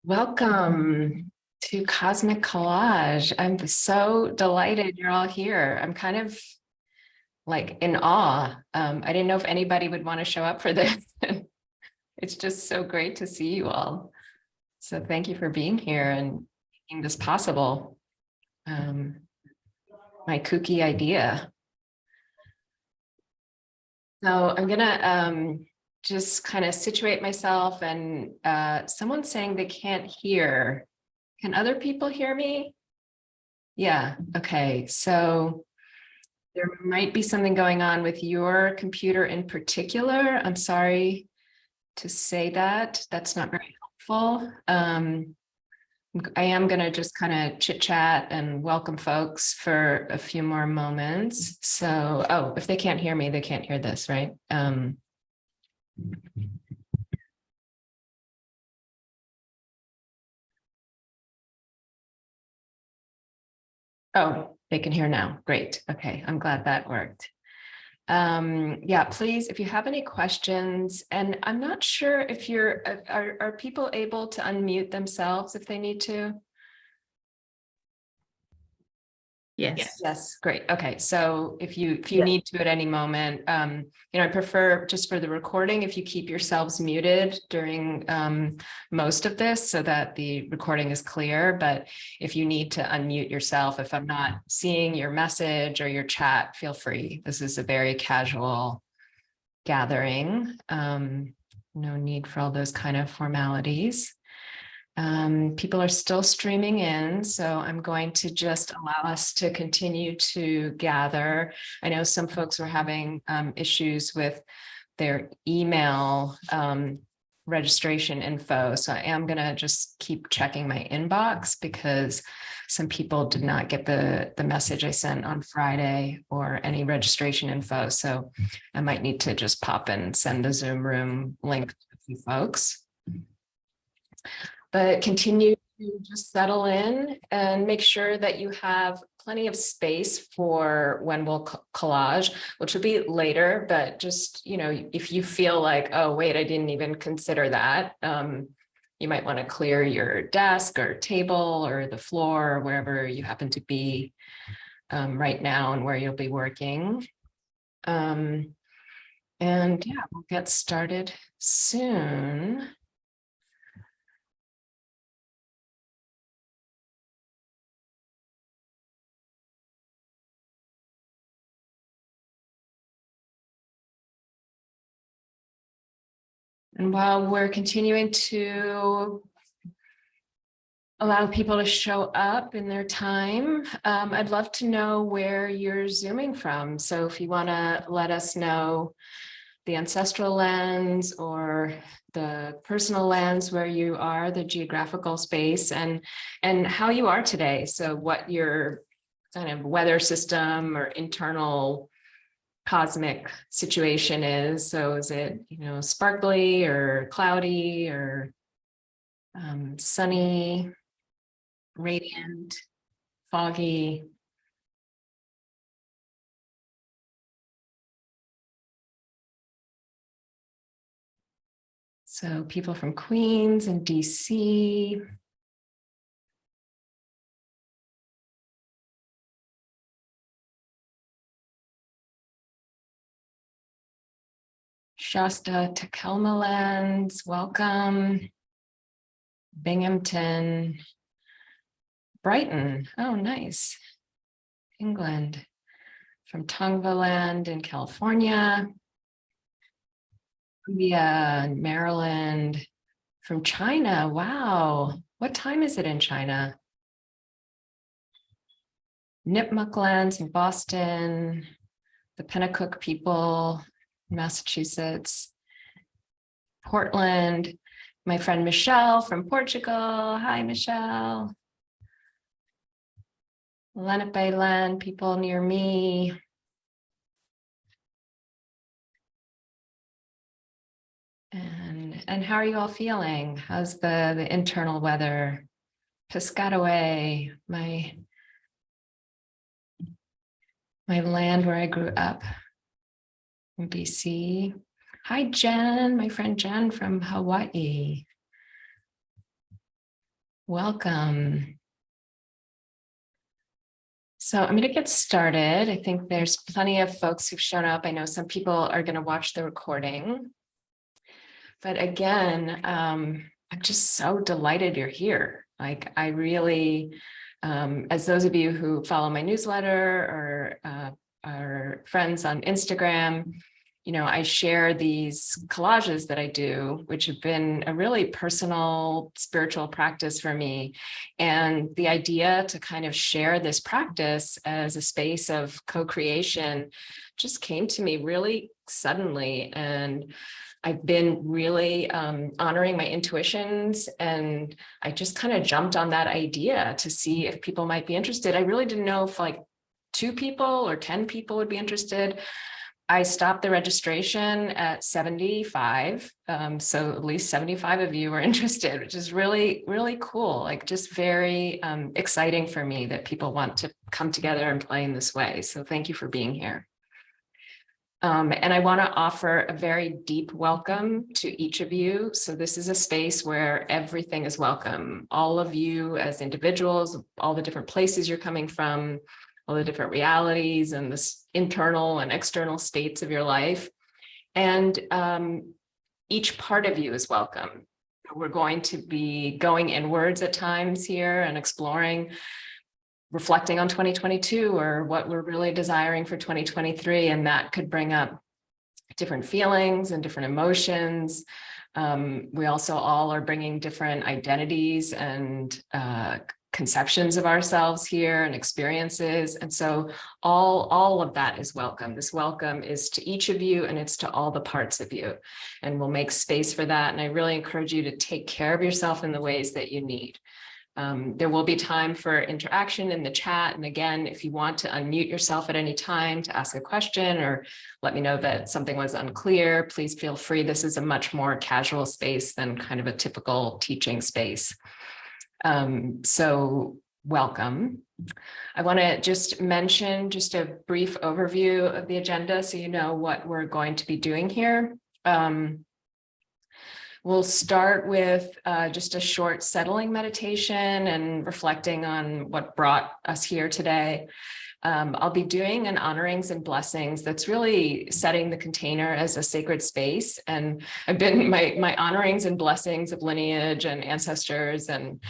Welcome to Cosmic Collage. I'm so delighted you're all here. I'm kind of like in awe. I didn't know if anybody would want to show up for this. It's just so great to see you all. So thank you for being here and making this possible. My kooky idea. So I'm gonna just kind of situate myself, and someone's saying they can't hear. Can other people hear me? Yeah, okay. So there might be something going on with your computer in particular. I'm sorry to say that. That's not very helpful. I am going to just kind of chit chat and welcome folks for a few more moments. So, oh, if they can't hear me, they can't hear this, right? Oh, they can hear now. Great. Okay, I'm glad that worked. Yeah, please, if you have any questions, and I'm not sure if are people able to unmute themselves if they need to? Yes, great. Okay, so if you need to at any moment, I prefer just for the recording, if you keep yourselves muted during most of this so that the recording is clear. But if you need to unmute yourself, if I'm not seeing your message or your chat, feel free. This is a very casual gathering. No need for all those kind of formalities. People are still streaming in, so I'm going to just allow us to continue to gather. I know some folks were having issues with their email registration info, so I am going to just keep checking my inbox because some people did not get the message I sent on Friday or any registration info, so I might need to just pop and send the Zoom room link to a few folks. But continue to just settle in and make sure that you have plenty of space for when we'll collage, which will be later, but just, if you feel like, oh, wait, I didn't even consider that, you might want to clear your desk or table or the floor or wherever you happen to be right now and where you'll be working. And yeah, we'll get started soon. And while we're continuing to allow people to show up in their time, I'd love to know where you're Zooming from. So if you want to let us know the ancestral lens or the personal lens where you are, the geographical space, and how you are today. So what your kind of weather system or internal cosmic situation is. So is it, sparkly or cloudy or sunny, radiant, foggy? So people from Queens and DC. Shasta to Kelmalands, welcome. Binghamton, Brighton, oh nice. England, from Tongvaland in California. Columbia, Maryland, from China, wow. What time is it in China? Nipmuc lands in Boston, the Pennacook people, Massachusetts, Portland, my friend Michelle from Portugal. Hi, Michelle. Lenape land, people near me. And how are you all feeling? How's the internal weather? Piscataway, my land where I grew up in BC. Hi, Jen, my friend Jen from Hawaii. Welcome. So I'm going to get started. I think there's plenty of folks who've shown up. I know some people are going to watch the recording. But again, I'm just so delighted you're here. Like, I really, as those of you who follow my newsletter or are friends on Instagram, I share these collages that I do, which have been a really personal spiritual practice for me. And the idea to kind of share this practice as a space of co-creation just came to me really suddenly. And I've been really honoring my intuitions, and I just kind of jumped on that idea to see if people might be interested. I really didn't know if like 2 people or 10 people would be interested. I stopped the registration at 75. So at least 75 of you were interested, which is really, really cool. Like, just very exciting for me that people want to come together and play in this way. So thank you for being here. And I want to offer a very deep welcome to each of you. So this is a space where everything is welcome. All of you as individuals, all the different places you're coming from, all the different realities and the internal and external states of your life. And each part of you is welcome. We're going to be going inwards at times here and exploring, reflecting on 2022 or what we're really desiring for 2023. And that could bring up different feelings and different emotions. We also all are bringing different identities and conceptions of ourselves here and experiences. And so all of that is welcome. This welcome is to each of you, and it's to all the parts of you. And we'll make space for that. And I really encourage you to take care of yourself in the ways that you need. There will be time for interaction in the chat. And again, if you want to unmute yourself at any time to ask a question or let me know that something was unclear, please feel free. This is a much more casual space than kind of a typical teaching space. So welcome. I want to just mention just a brief overview of the agenda so you know what we're going to be doing here. We'll start with just a short settling meditation and reflecting on what brought us here today. I'll be doing an honorings and blessings that's really setting the container as a sacred space. And I've been my honorings and blessings of lineage and ancestors and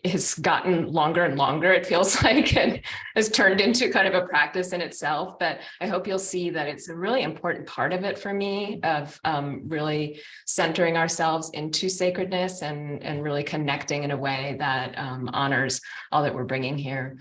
has gotten longer and longer, it feels like, and has turned into kind of a practice in itself. But I hope you'll see that it's a really important part of it for me, of really centering ourselves into sacredness and really connecting in a way that honors all that we're bringing here.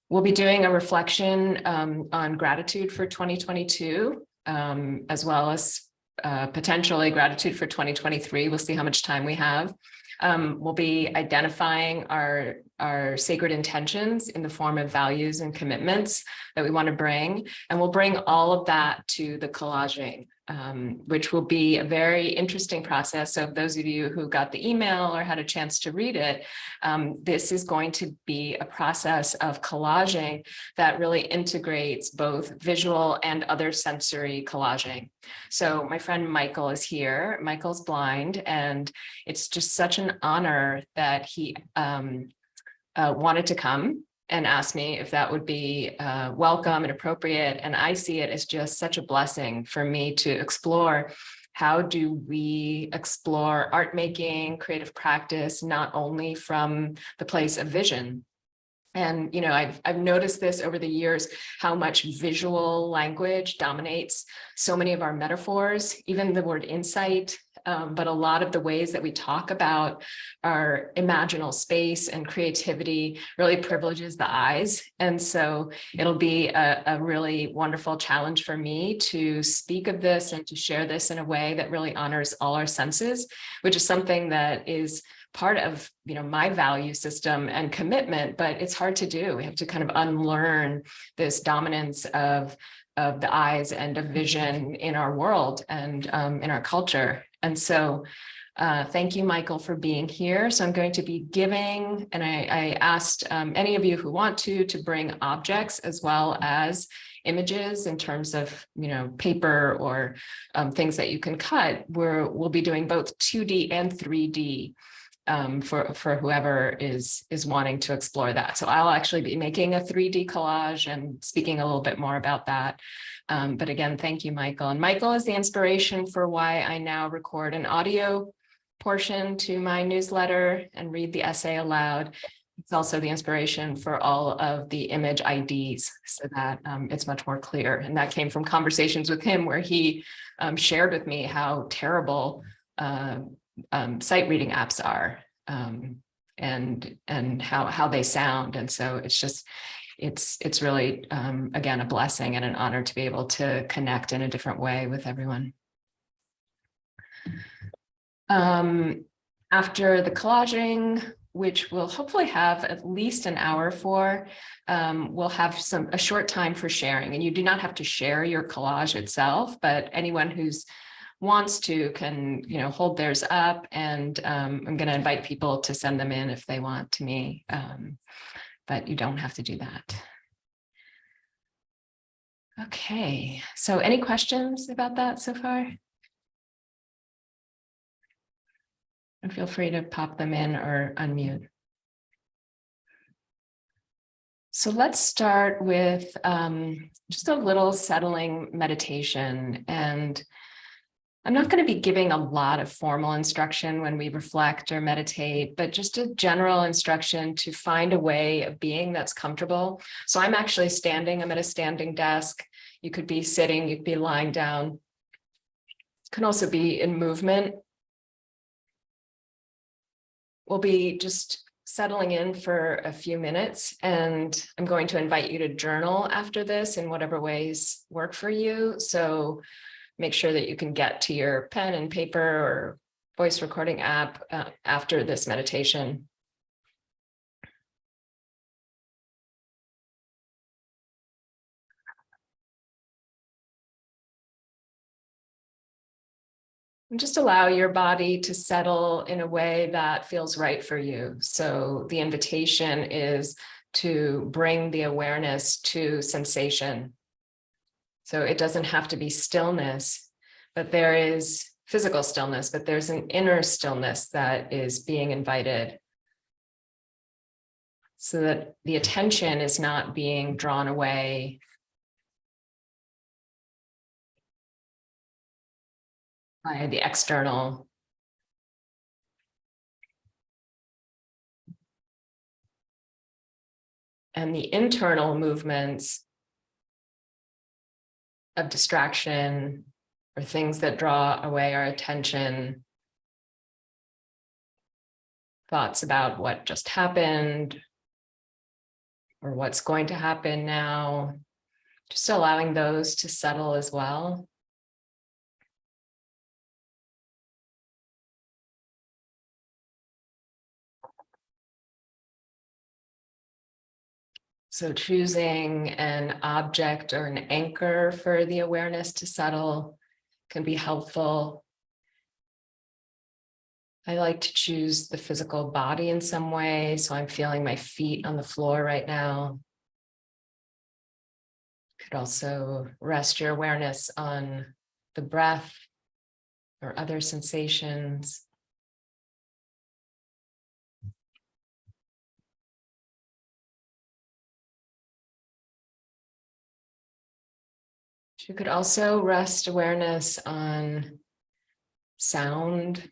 We'll be doing a reflection on gratitude for 2022, as well as potentially gratitude for 2023. We'll see how much time we have. We'll be identifying our sacred intentions in the form of values and commitments that we want to bring. And we'll bring all of that to the collaging, which will be a very interesting process. So those of you who got the email or had a chance to read it, this is going to be a process of collaging that really integrates both visual and other sensory collaging. So my friend Michael is here. Michael's blind, and it's just such an honor that he wanted to come and asked me if that would be welcome and appropriate. And I see it as just such a blessing for me to explore how do we explore art making, creative practice, not only from the place of vision. And, I've noticed this over the years, how much visual language dominates so many of our metaphors, even the word insight. But a lot of the ways that we talk about our imaginal space and creativity really privileges the eyes. And so it'll be a really wonderful challenge for me to speak of this and to share this in a way that really honors all our senses, which is something that is part of my value system and commitment, but it's hard to do. We have to kind of unlearn this dominance of the eyes and of vision in our world and in our culture. And so Thank you, Michael, for being here. So I'm going to be giving, and I asked any of you who want to bring objects as well as images in terms of, paper or things that you can cut. We'll be doing both 2D and 3D for whoever is wanting to explore that. So I'll actually be making a 3D collage and speaking a little bit more about that. But again, thank you, Michael. And Michael is the inspiration for why I now record an audio portion to my newsletter and read the essay aloud. It's also the inspiration for all of the image IDs so that it's much more clear. And that came from conversations with him where he shared with me how terrible sight reading apps are and how they sound. And so it's really, again, a blessing and an honor to be able to connect in a different way with everyone. After the collaging, which we'll hopefully have at least an hour for, we'll have a short time for sharing. And you do not have to share your collage itself, but anyone who's wants to can, hold theirs up, and I'm going to invite people to send them in if they want to me, but you don't have to do that. Okay, so any questions about that so far? And feel free to pop them in or unmute. So let's start with just a little settling meditation. And I'm not going to be giving a lot of formal instruction when we reflect or meditate, but just a general instruction to find a way of being that's comfortable. So I'm actually standing, I'm at a standing desk. You could be sitting, you could be lying down. It can also be in movement. We'll be just settling in for a few minutes, and I'm going to invite you to journal after this in whatever ways work for you. So make sure that you can get to your pen and paper or voice recording app after this meditation. And just allow your body to settle in a way that feels right for you. So the invitation is to bring the awareness to sensation. So it doesn't have to be stillness, but there is physical stillness, but there's an inner stillness that is being invited. So that the attention is not being drawn away by the external. And the internal movements of distraction or things that draw away our attention, thoughts about what just happened or what's going to happen now, just allowing those to settle as well. So choosing an object or an anchor for the awareness to settle can be helpful. I like to choose the physical body in some way. So I'm feeling my feet on the floor right now. Could also rest your awareness on the breath or other sensations. You could also rest awareness on sound.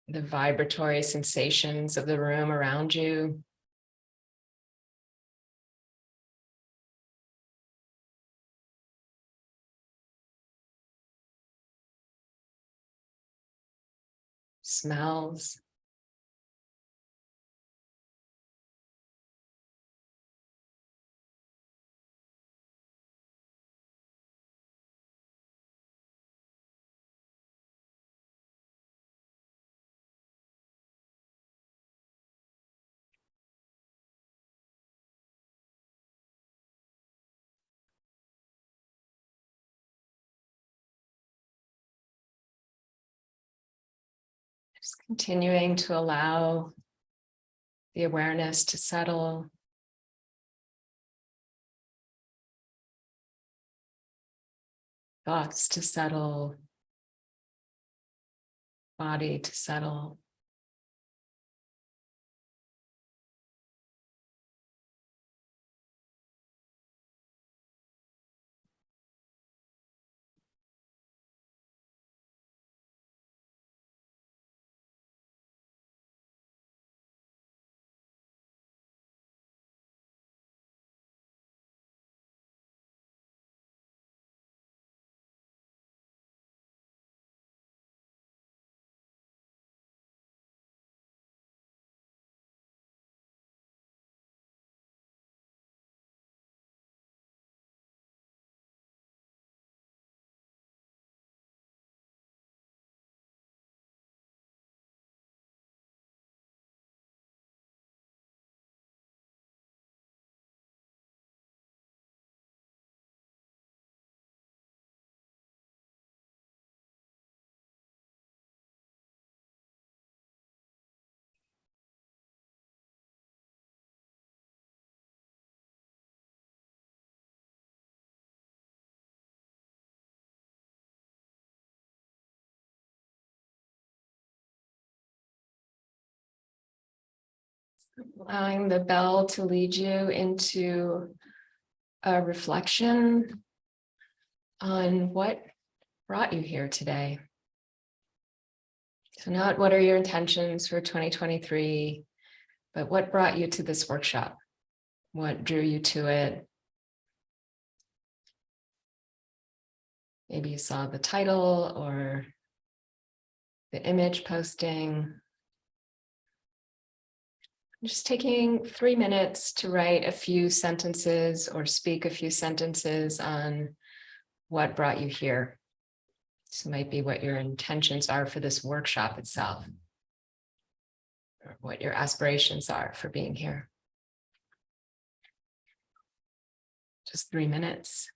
The vibratory sensations of the room around you. Smells. Just continuing to allow the awareness to settle. Thoughts to settle. Body to settle. Allowing the bell to lead you into a reflection on what brought you here today. So not what are your intentions for 2023, but what brought you to this workshop? What drew you to it? Maybe you saw the title or the image posting. Just taking 3 minutes to write a few sentences or speak a few sentences on what brought you here. So it might be what your intentions are for this workshop itself, or what your aspirations are for being here. Just 3 minutes.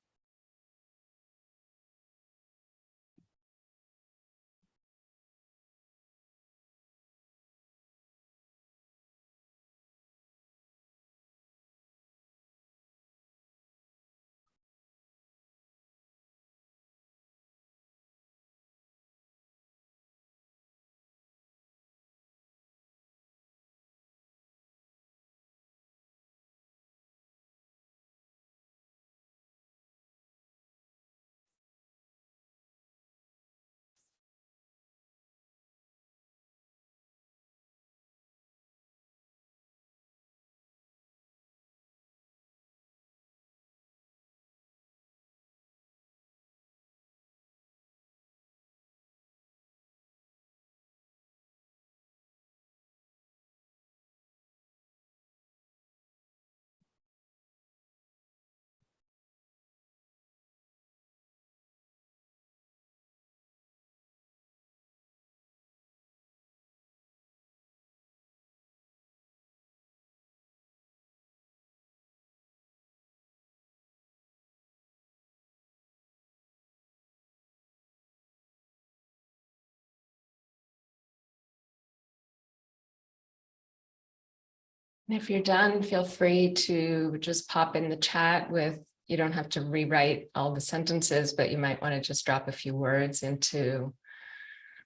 And if you're done, feel free to just pop in the chat with, you don't have to rewrite all the sentences, but you might want to just drop a few words into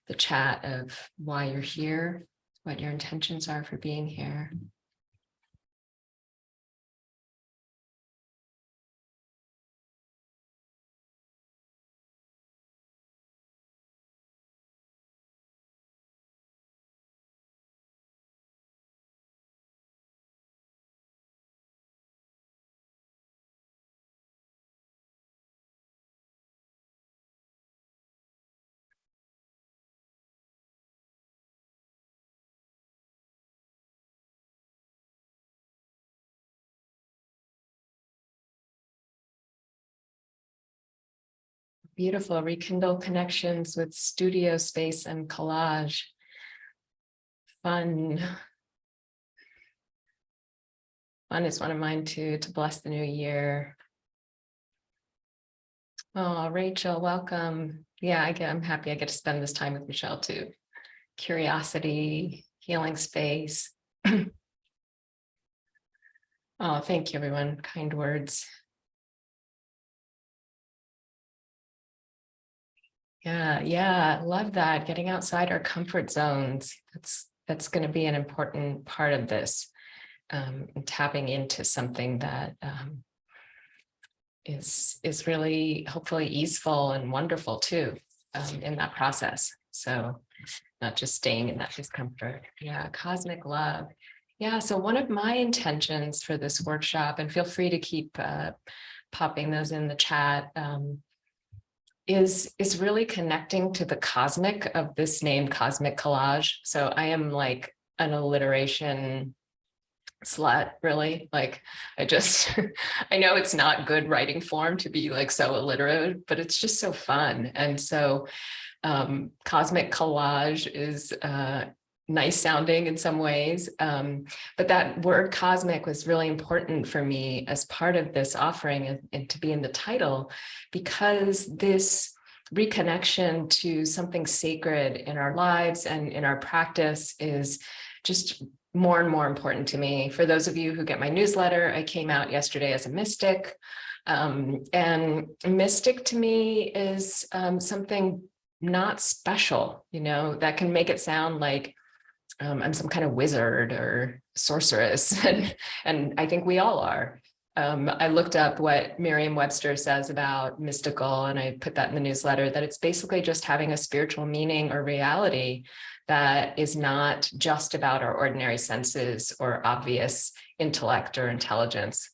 the chat of why you're here, what your intentions are for being here. Beautiful, rekindle connections with studio space and collage. Fun. Fun is one of mine too, to bless the new year. Oh, Rachel, welcome. Yeah, I'm happy I get to spend this time with Michelle too. curiosity, healing space. Oh, thank you, everyone. Kind words. Yeah, love that. Getting outside our comfort zones. That's going to be an important part of this. Tapping into something that is really hopefully easeful and wonderful too in that process. So not just staying in that discomfort. Yeah, cosmic love. Yeah, so one of my intentions for this workshop, and feel free to keep popping those in the chat, is really connecting to the cosmic of this name, Cosmic Collage. So I am like an alliteration slut, really. Like I know it's not good writing form to be like so alliterative, but it's just so fun. And so Cosmic Collage is nice sounding in some ways, but that word cosmic was really important for me as part of this offering and to be in the title, because this reconnection to something sacred in our lives and in our practice is just more and more important to me. For those of you who get my newsletter, I came out yesterday as a mystic, and mystic to me is something not special, that can make it sound like I'm some kind of wizard or sorceress, and I think we all are. I looked up what Merriam-Webster says about mystical, and I put that in the newsletter, that it's basically just having a spiritual meaning or reality that is not just about our ordinary senses or obvious intellect or intelligence.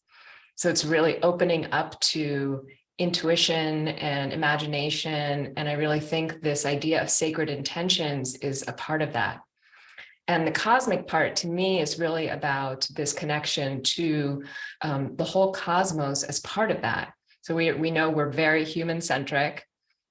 So it's really opening up to intuition and imagination. And I really think this idea of sacred intentions is a part of that. And the cosmic part to me is really about this connection to the whole cosmos as part of that. So we know we're very human-centric,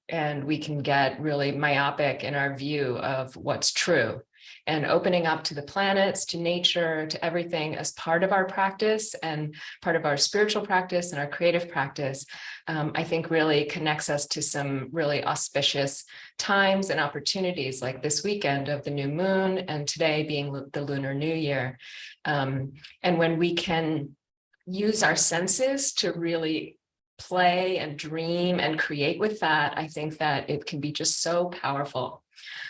and we can get really myopic in our view of what's true. And opening up to the planets, to nature, to everything as part of our practice and part of our spiritual practice and our creative practice, I think really connects us to some really auspicious times and opportunities, like this weekend of the new moon and today being the Lunar New Year. And when we can use our senses to really play and dream and create with that, I think that it can be just so powerful.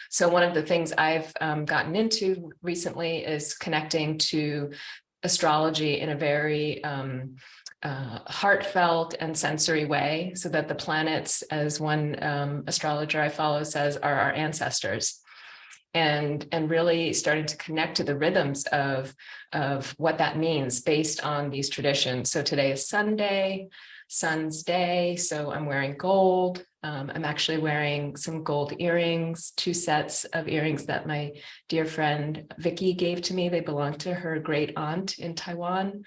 So one of the things I've gotten into recently is connecting to astrology in a very heartfelt and sensory way, so that the planets, as one astrologer I follow says, are our ancestors. And really starting to connect to the rhythms of what that means based on these traditions. So today is Sunday, Sun's Day, so I'm wearing gold. I'm actually wearing some gold earrings, 2 sets of earrings that my dear friend Vicky gave to me. They belong to her great aunt in Taiwan.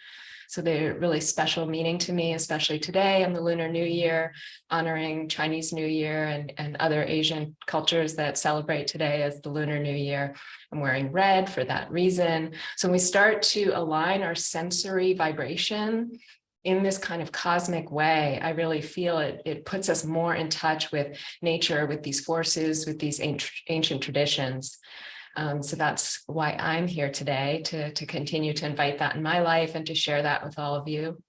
So they're really special meaning to me, especially today on the Lunar New Year, honoring Chinese New Year and other Asian cultures that celebrate today as the Lunar New Year. I'm wearing red for that reason. So when we start to align our sensory vibration in this kind of cosmic way, I really feel it puts us more in touch with nature, with these forces, with these ancient traditions. So that's why I'm here today, to continue to invite that in my life and to share that with all of you.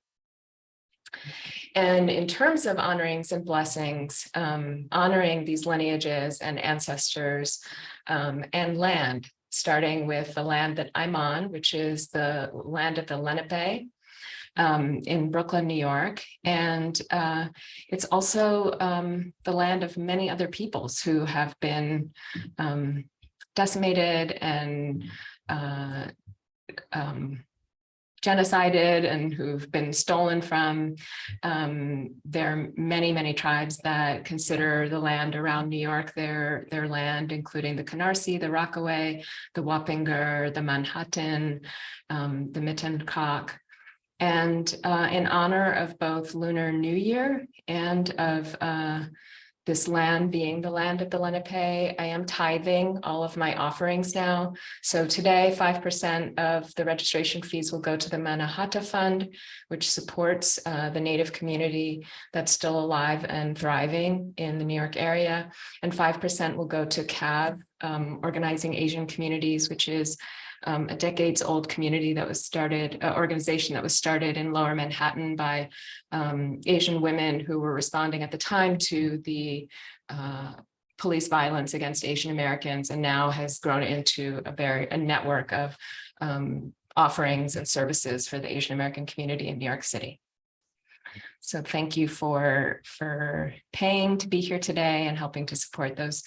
And in terms of honorings and blessings, honoring these lineages and ancestors and land, starting with the land that I'm on, which is the land of the Lenape, in Brooklyn, New York. And it's also the land of many other peoples who have been decimated and genocided and who've been stolen from. There are many, many tribes that consider the land around New York their land, including the Canarsie, the Rockaway, the Wappinger, the Manhattan, the Mittencock. And in honor of both Lunar New Year and of this land being the land of the Lenape, I am tithing all of my offerings now. So today, 5% of the registration fees will go to the Mannahatta Fund, which supports the Native community that's still alive and thriving in the New York area. And 5% will go to CAV, Organizing Asian Communities, which is a decades-old community that was started, organization that was started in Lower Manhattan by Asian women who were responding at the time to the police violence against Asian Americans, and now has grown into a network of offerings and services for the Asian American community in New York City. So thank you for paying to be here today and helping to support those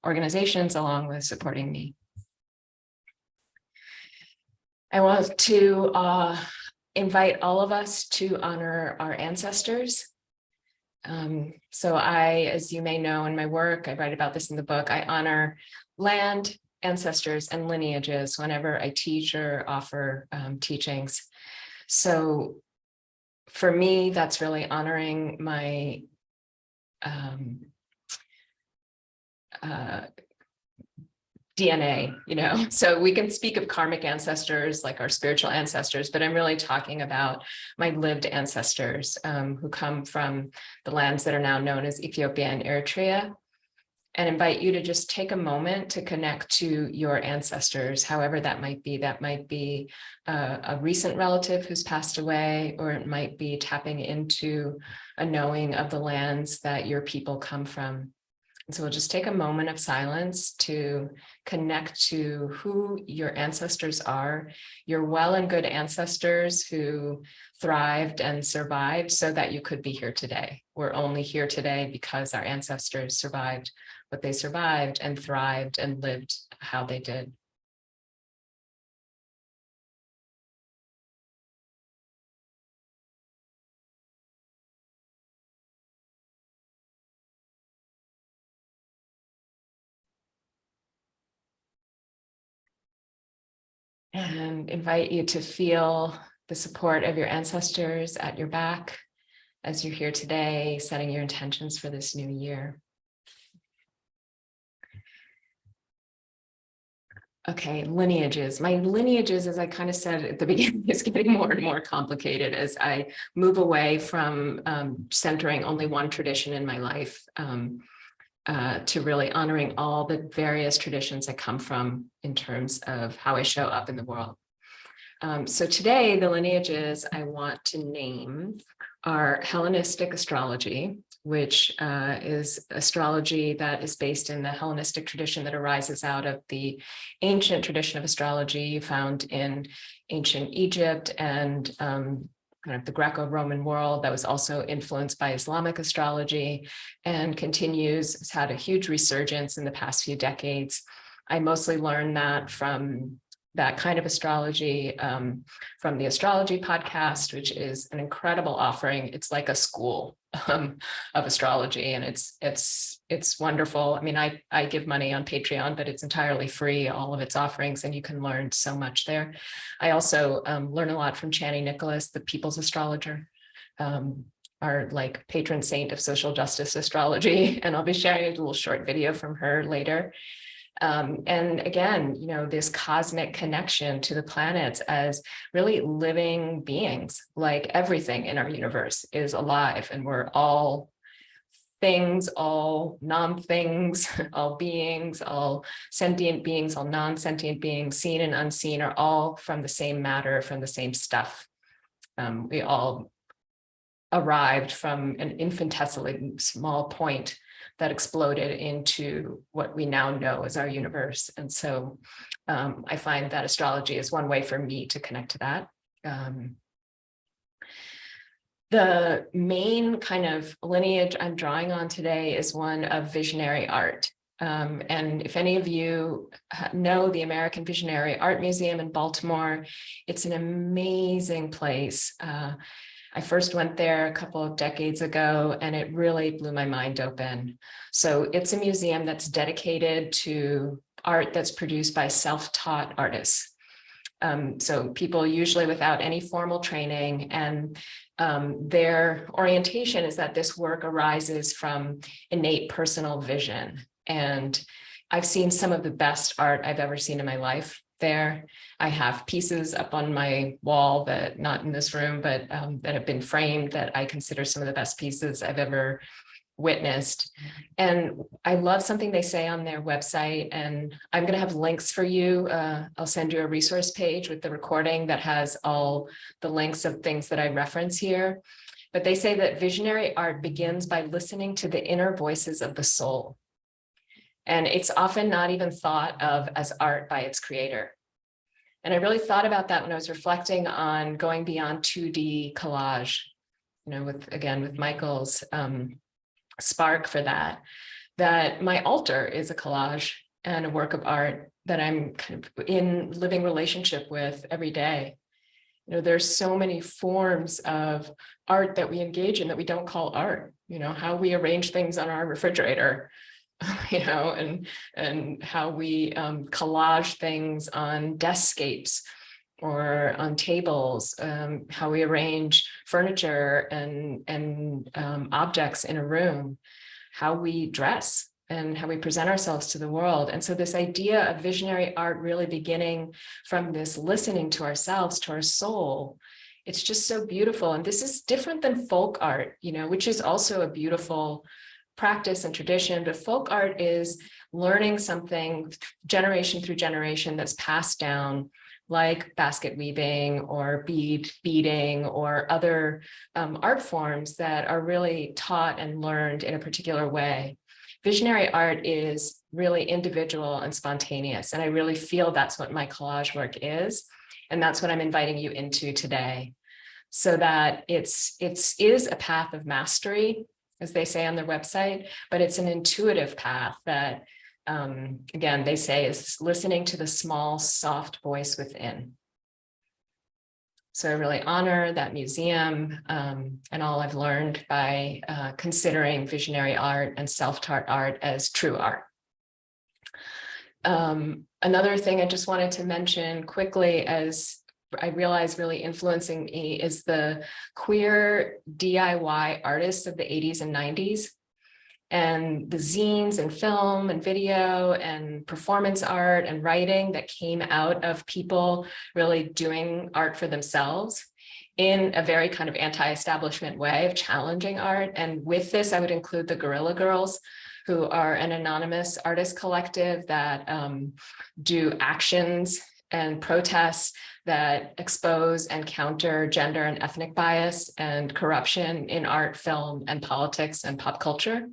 organizations along with supporting me. I want to invite all of us to honor our ancestors. So as you may know in my work, I write about this in the book, I honor land, ancestors, and lineages whenever I teach or offer teachings. So for me, that's really honoring my DNA, so we can speak of karmic ancestors, like our spiritual ancestors, but I'm really talking about my lived ancestors who come from the lands that are now known as Ethiopia and Eritrea, and invite you to just take a moment to connect to your ancestors, however that might be. That might be a recent relative who's passed away, or it might be tapping into a knowing of the lands that your people come from. And so we'll just take a moment of silence to connect to who your ancestors are, your well and good ancestors who thrived and survived so that you could be here today. We're only here today because our ancestors survived what they survived and thrived and lived how they did. And invite you to feel the support of your ancestors at your back as you're here today, setting your intentions for this new year. Okay, lineages. My lineages, as I kind of said at the beginning, is getting more and more complicated as I move away from centering only one tradition in my life to really honoring all the various traditions I come from in terms of how I show up in the world. So today, the lineages I want to name are Hellenistic astrology, which is astrology that is based in the Hellenistic tradition that arises out of the ancient tradition of astrology found in ancient Egypt and kind of the Greco-Roman world that was also influenced by Islamic astrology and continues, has had a huge resurgence in the past few decades. I mostly learned that from that kind of astrology from the Astrology Podcast, which is an incredible offering. It's like a school of astrology, and it's wonderful. I mean, I give money on Patreon, but it's entirely free, all of its offerings, and you can learn so much there. I also learn a lot from Chani Nicholas, the People's Astrologer, our like patron saint of social justice astrology, and I'll be sharing a little short video from her later. And again, this cosmic connection to the planets as really living beings, like everything in our universe is alive, and we're all things, all non-things, all beings, all sentient beings, all non-sentient beings, seen and unseen, are all from the same matter, from the same stuff. We all arrived from an infinitesimally small point that exploded into what we now know as our universe. And so I find that astrology is one way for me to connect to that. The main kind of lineage I'm drawing on today is one of visionary art. And if any of you know the American Visionary Art Museum in Baltimore, it's an amazing place. I first went there a couple of decades ago, and it really blew my mind open. So it's a museum that's dedicated to art that's produced by self-taught artists. So people usually without any formal training, and their orientation is that this work arises from innate personal vision. And I've seen some of the best art I've ever seen in my life there. I have pieces up on my wall that, not in this room, but that have been framed, that I consider some of the best pieces I've ever witnessed. And I love something they say on their website, and I'm going to have links for you. I'll send you a resource page with the recording that has all the links of things that I reference here. But they say that visionary art begins by listening to the inner voices of the soul. And it's often not even thought of as art by its creator. And I really thought about that when I was reflecting on going beyond 2D collage, with Michael's spark for that my altar is a collage and a work of art that I'm kind of in living relationship with every day. There's so many forms of art that we engage in that we don't call art. How we arrange things on our refrigerator, and how we collage things on deskscapes or on tables, how we arrange furniture and objects in a room, how we dress and how we present ourselves to the world. And so this idea of visionary art really beginning from this listening to ourselves, to our soul, it's just so beautiful. And this is different than folk art, which is also a beautiful practice and tradition, but folk art is learning something generation through generation that's passed down, like basket weaving or beading or other art forms that are really taught and learned in a particular way. Visionary art is really individual and spontaneous, and I really feel that's what my collage work is, and that's what I'm inviting you into today, so that it is a path of mastery, as they say on their website, but it's an intuitive path that, again, they say is listening to the small, soft voice within. So I really honor that museum and all I've learned by considering visionary art and self-taught art as true art. Another thing I just wanted to mention quickly, as I realize really influencing me, is the queer DIY artists of the 80s and 90s, and the zines and film and video and performance art and writing that came out of people really doing art for themselves in a very kind of anti-establishment way of challenging art. And with this, I would include the Guerrilla Girls, who are an anonymous artist collective that do actions and protests that expose and counter gender and ethnic bias and corruption in art, film, and politics and pop culture.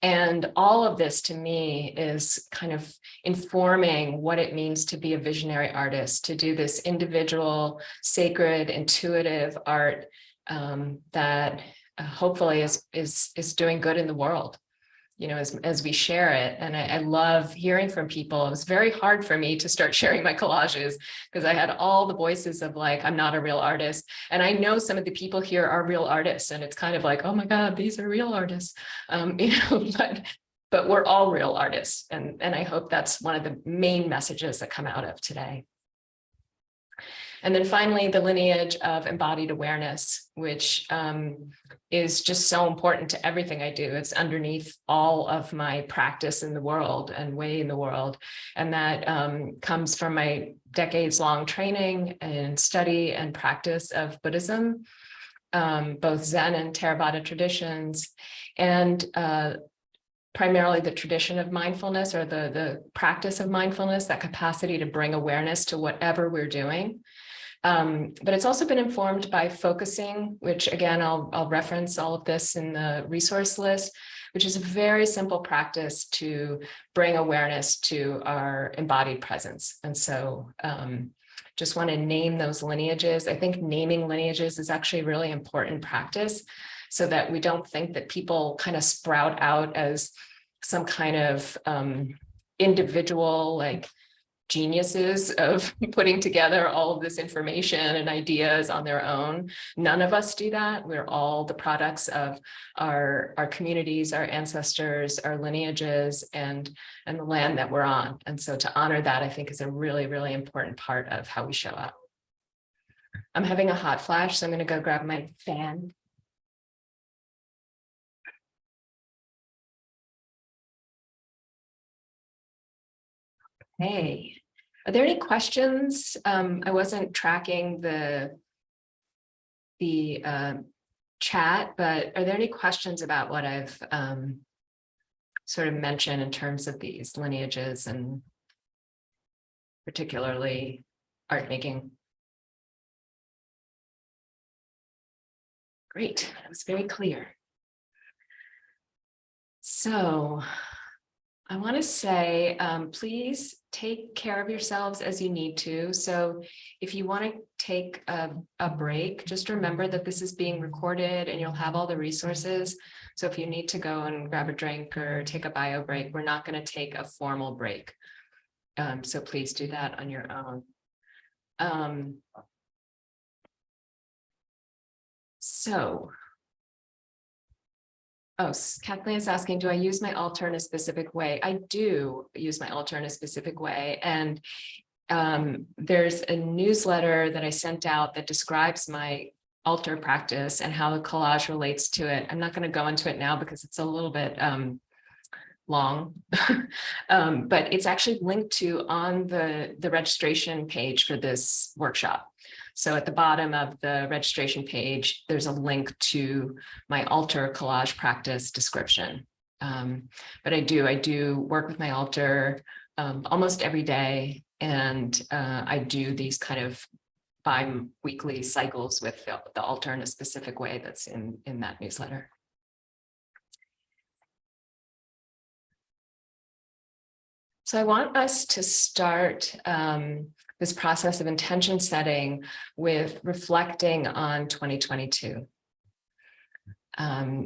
And all of this to me is kind of informing what it means to be a visionary artist, to do this individual, sacred, intuitive art that hopefully is doing good in the world, as we share it. And I love hearing from people. It was very hard for me to start sharing my collages because I had all the voices of like, I'm not a real artist. And I know some of the people here are real artists, and it's kind of like, oh my God, these are real artists, but we're all real artists. And I hope that's one of the main messages that come out of today. And then finally, the lineage of embodied awareness, which is just so important to everything I do. It's underneath all of my practice in the world and way in the world. And that comes from my decades-long training and study and practice of Buddhism, both Zen and Theravada traditions, and primarily the tradition of mindfulness, or the practice of mindfulness, that capacity to bring awareness to whatever we're doing. But it's also been informed by focusing, which again, I'll reference all of this in the resource list, which is a very simple practice to bring awareness to our embodied presence. And so just want to name those lineages. I think naming lineages is actually a really important practice, so that we don't think that people kind of sprout out as some kind of individual, like geniuses of putting together all of this information and ideas on their own. None of us do that. We're all the products of our communities, our ancestors, our lineages, and the land that we're on. And so to honor that, I think, is a really, really important part of how we show up. I'm having a hot flash, so I'm going to go grab my fan. Hey, are there any questions? I wasn't tracking the chat, but are there any questions about what I've sort of mentioned in terms of these lineages and particularly art making? Great, that was very clear. So I want to say, please take care of yourselves as you need to. So if you want to take a break, just remember that this is being recorded and you'll have all the resources. So if you need to go and grab a drink or take a bio break, we're not going to take a formal break. So please do that on your own. Kathleen is asking, do I use my altar in a specific way? I do use my altar in a specific way. And there's a newsletter that I sent out that describes my altar practice and how the collage relates to it. I'm not going to go into it now because it's a little bit long, but it's actually linked to on the registration page for this workshop. So at the bottom of the registration page, there's a link to my altar collage practice description. But I do work with my altar almost every day, and I do these kind of bi-weekly cycles with the altar in a specific way that's in that newsletter. So I want us to start this process of intention setting with reflecting on 2022.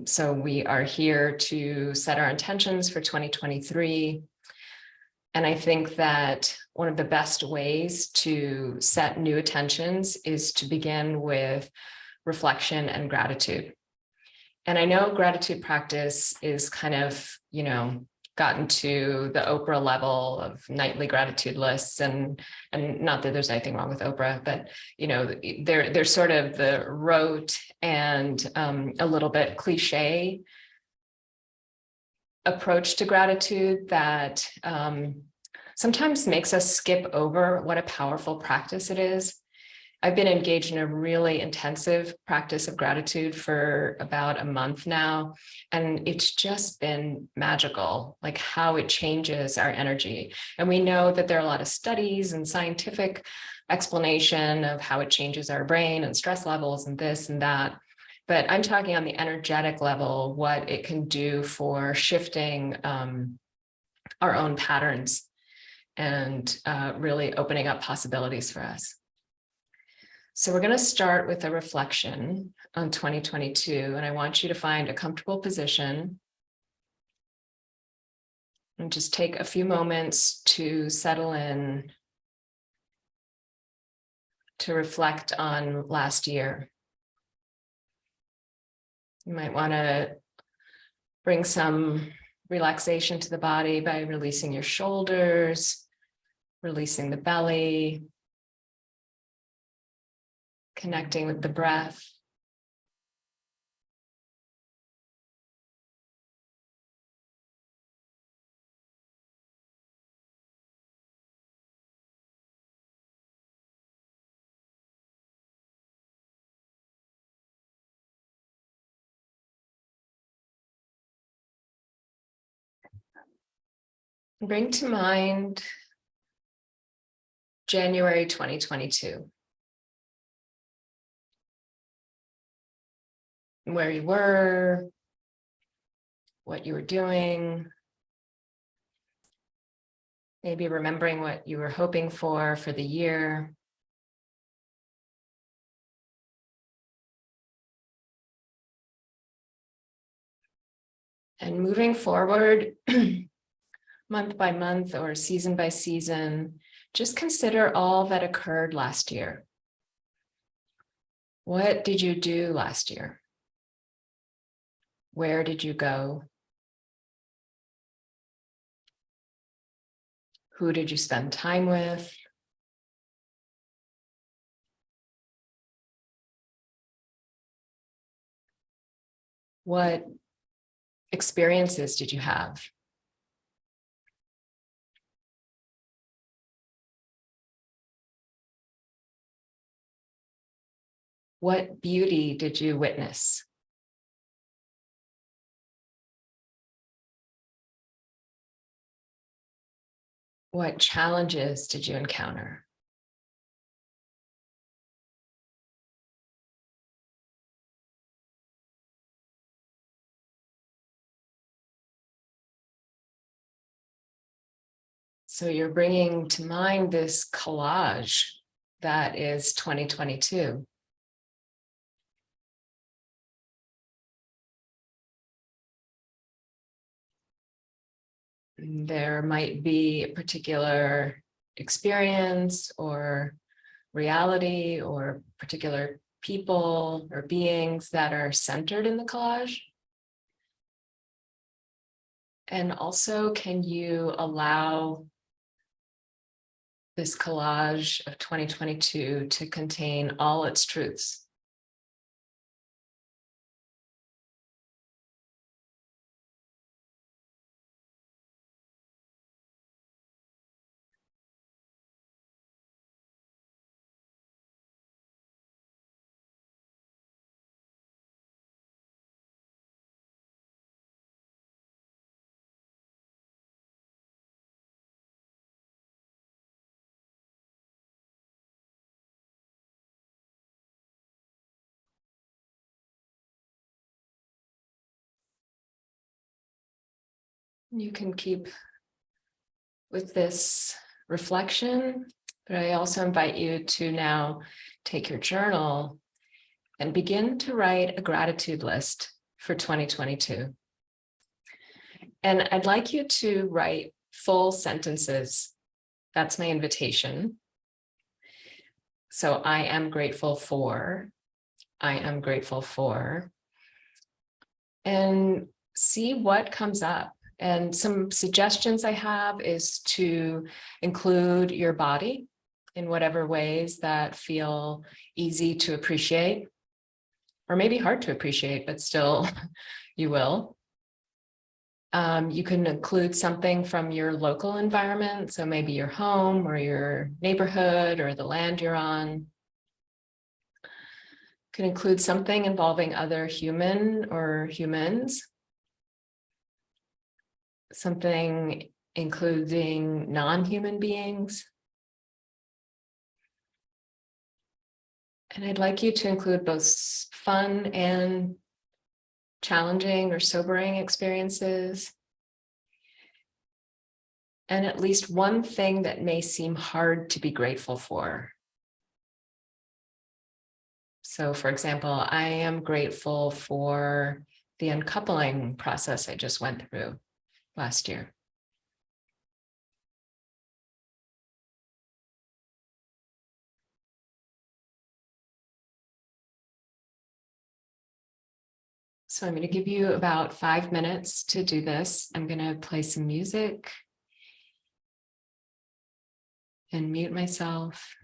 So we are here to set our intentions for 2023. And I think that one of the best ways to set new intentions is to begin with reflection and gratitude. And I know gratitude practice is kind of, gotten to the Oprah level of nightly gratitude lists, and not that there's anything wrong with Oprah, but they're sort of the rote and a little bit cliche approach to gratitude that sometimes makes us skip over what a powerful practice it is. I've been engaged in a really intensive practice of gratitude for about a month now, and it's just been magical, like how it changes our energy. And we know that there are a lot of studies and scientific explanation of how it changes our brain and stress levels and this and that. But I'm talking on the energetic level, what it can do for shifting our own patterns and really opening up possibilities for us. So we're going to start with a reflection on 2022, and I want you to find a comfortable position and just take a few moments to settle in, to reflect on last year. You might want to bring some relaxation to the body by releasing your shoulders, releasing the belly, connecting with the breath. Bring to mind January 2022. Where you were, what you were doing, maybe remembering what you were hoping for the year. And moving forward, month by month or season by season, just consider all that occurred last year. What did you do last year? Where did you go? Who did you spend time with? What experiences did you have? What beauty did you witness? What challenges did you encounter? So you're bringing to mind this collage that is 2022. There might be a particular experience or reality or particular people or beings that are centered in the collage. And also, can you allow this collage of 2022 to contain all its truths? You can keep with this reflection, but I also invite you to now take your journal and begin to write a gratitude list for 2022. And I'd like you to write full sentences. That's my invitation. So I am grateful for, I am grateful for, and see what comes up. And some suggestions I have is to include your body in whatever ways that feel easy to appreciate, or maybe hard to appreciate, but still you will. You can include something from your local environment, so maybe your home or your neighborhood or the land you're on. You can include something involving other human or humans, something including non-human beings. And I'd like you to include both fun and challenging or sobering experiences, and at least one thing that may seem hard to be grateful for. So, for example, I am grateful for the uncoupling process I just went through last year. So I'm going to give you about 5 minutes to do this. I'm going to play some music and mute myself.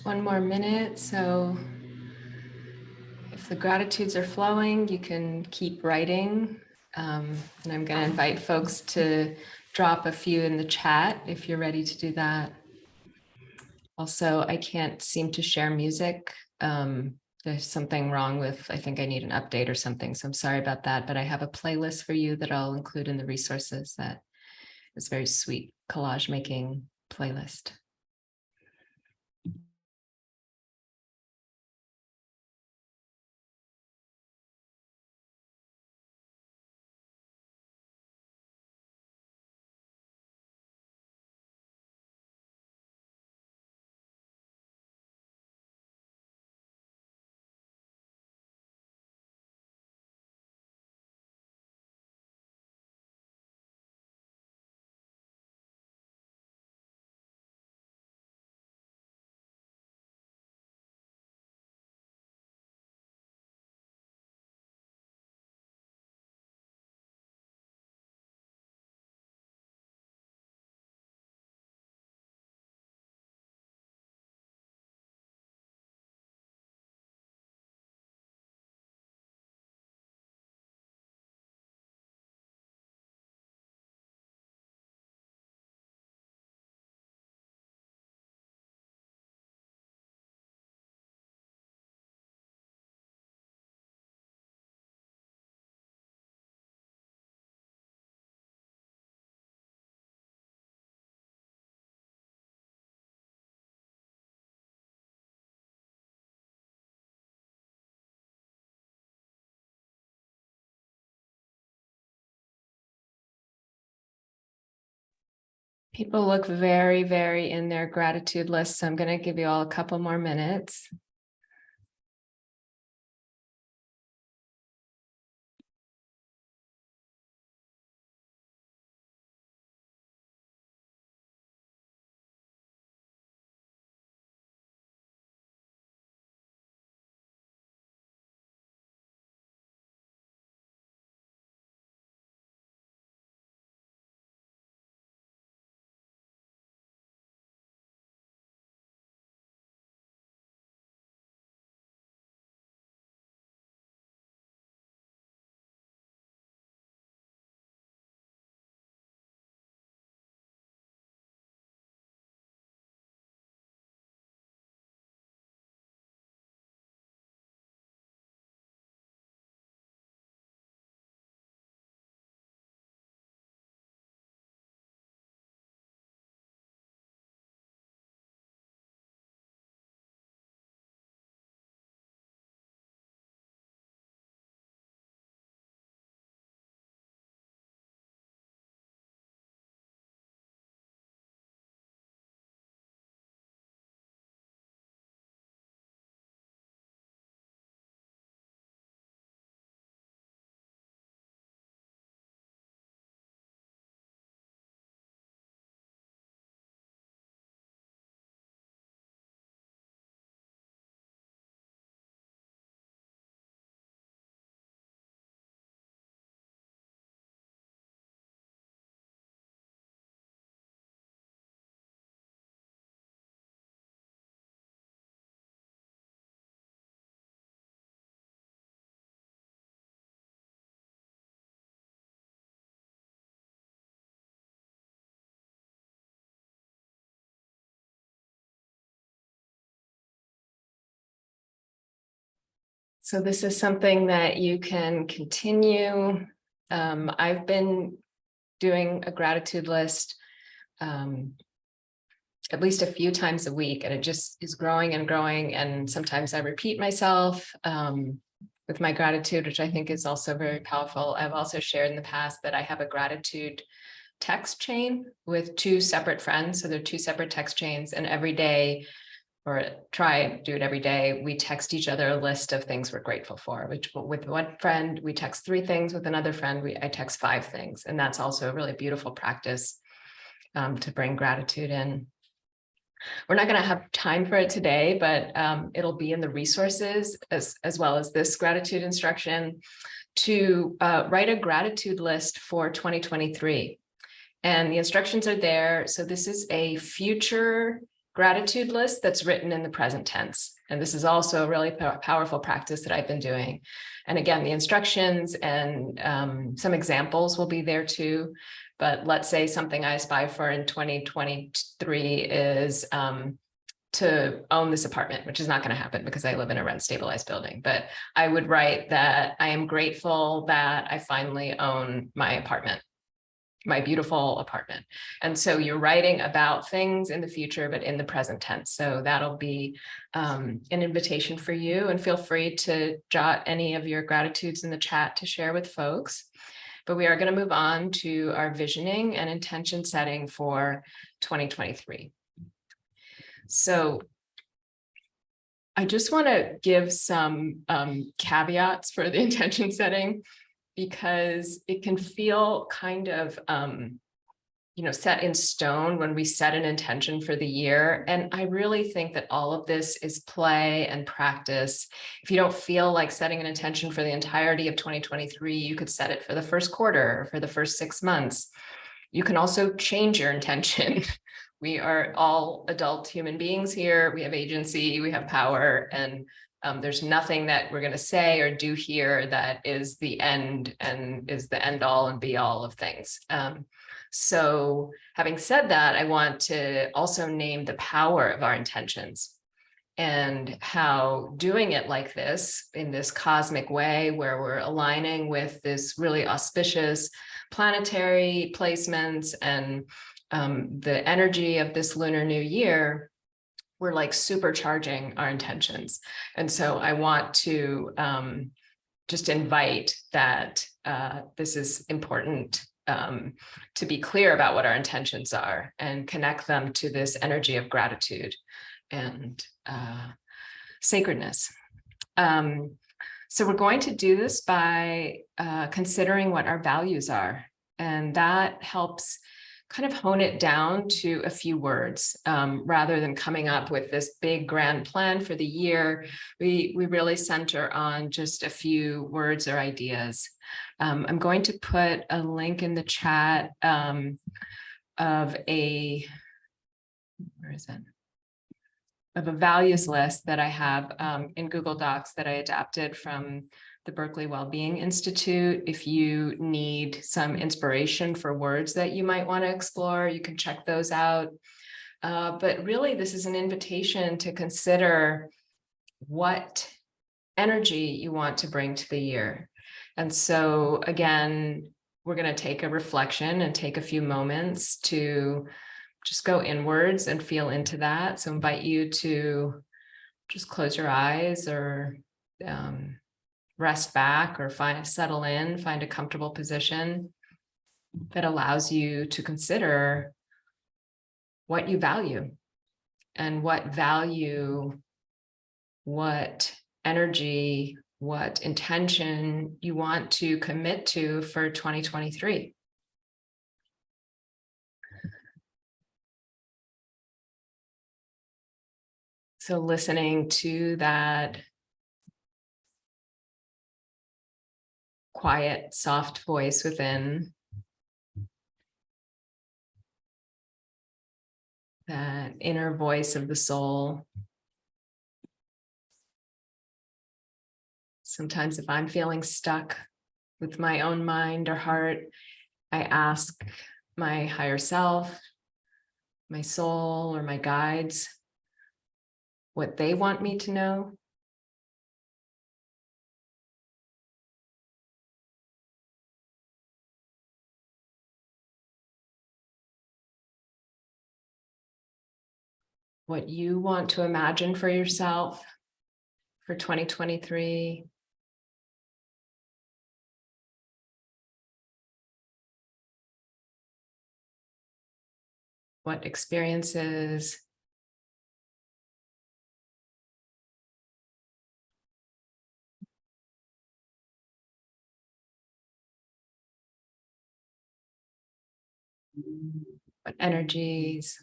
one more minute. So if the gratitudes are flowing, you can keep writing. And I'm going to invite folks to drop a few in the chat if you're ready to do that. Also, I can't seem to share music. There's something wrong with, I think I need an update or something. So I'm sorry about that, but I have a playlist for you that I'll include in the resources. That is very sweet collage making playlist. People look very, very in their gratitude list. So I'm going to give you all a couple more minutes. So this is something that you can continue. I've been doing a gratitude list at least a few times a week, and it just is growing and growing. And sometimes I repeat myself with my gratitude, which I think is also very powerful. I've also shared in the past that I have a gratitude text chain with two separate friends. So they're two separate text chains, and every day, or try and do it every day, we text each other a list of things we're grateful for, which with one friend, we text 3 things. With another friend, I text 5 things. And that's also a really beautiful practice to bring gratitude in. We're not going to have time for it today, but it'll be in the resources as well as this gratitude instruction to write a gratitude list for 2023. And the instructions are there. So this is a future gratitude list that's written in the present tense. And this is also a really powerful practice that I've been doing. And again, the instructions and some examples will be there too. But let's say something I aspire for in 2023 is to own this apartment, which is not going to happen because I live in a rent stabilized building. But I would write that I am grateful that I finally own my apartment, my beautiful apartment. And so you're writing about things in the future, but in the present tense. So that'll be an invitation for you, and feel free to jot any of your gratitudes in the chat to share with folks. But we are going to move on to our visioning and intention setting for 2023. So I just want to give some caveats for the intention setting, because it can feel kind of, set in stone when we set an intention for the year. And I really think that all of this is play and practice. If you don't feel like setting an intention for the entirety of 2023, you could set it for the first quarter or for the first 6 months. You can also change your intention. We are all adult human beings here. We have agency, we have power, and there's nothing that we're going to say or do here that is the end and is the end all and be all of things. So having said that, I want to also name the power of our intentions, and how doing it like this, in this cosmic way, where we're aligning with this really auspicious planetary placements and the energy of this Lunar New Year, we're like supercharging our intentions. And so I want to just invite that this is important to be clear about what our intentions are and connect them to this energy of gratitude and sacredness. So we're going to do this by considering what our values are, and that helps kind of hone it down to a few words, rather than coming up with this big grand plan for the year. We really center on just a few words or ideas. I'm going to put a link in the chat of a, where is it? Of a values list that I have in Google Docs that I adapted from the Berkeley Wellbeing Institute. If you need some inspiration for words that you might want to explore, you can check those out. But really, this is an invitation to consider what energy you want to bring to the year. And so again, we're going to take a reflection and take a few moments to just go inwards and feel into that. So invite you to just close your eyes, or rest back, or settle in, find a comfortable position that allows you to consider what you value and what energy, what intention you want to commit to for 2023. So listening to that quiet, soft voice within, that inner voice of the soul. Sometimes if I'm feeling stuck with my own mind or heart, I ask my higher self, my soul, or my guides what they want me to know. What you want to imagine for yourself for 2023. What experiences, what energies,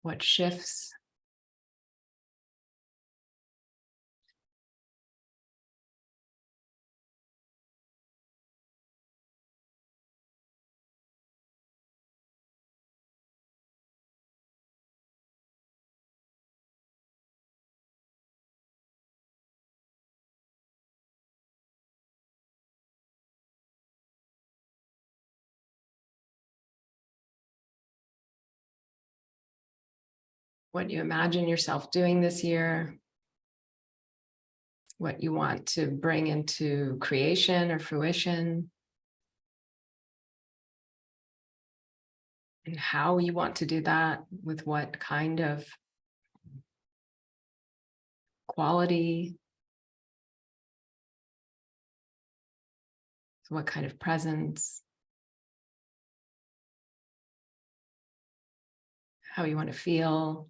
what shifts, what you imagine yourself doing this year, what you want to bring into creation or fruition, and how you want to do that, with what kind of quality, what kind of presence, how you want to feel.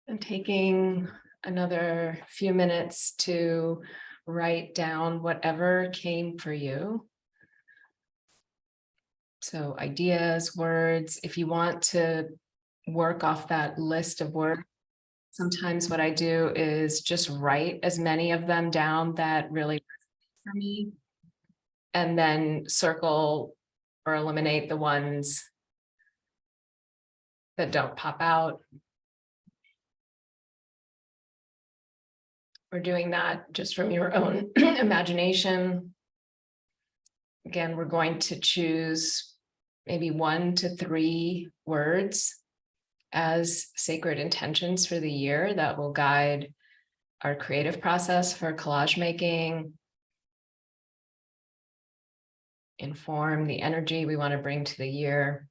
And taking another few minutes to write down whatever came for you. So ideas, words, if you want to work off that list of words, sometimes what I do is just write as many of them down that really resonate for me, and then circle or eliminate the ones that don't pop out. We're doing that just from your own imagination. Again, we're going to choose maybe 1 to 3 words as sacred intentions for the year that will guide our creative process for collage making, inform the energy we want to bring to the year.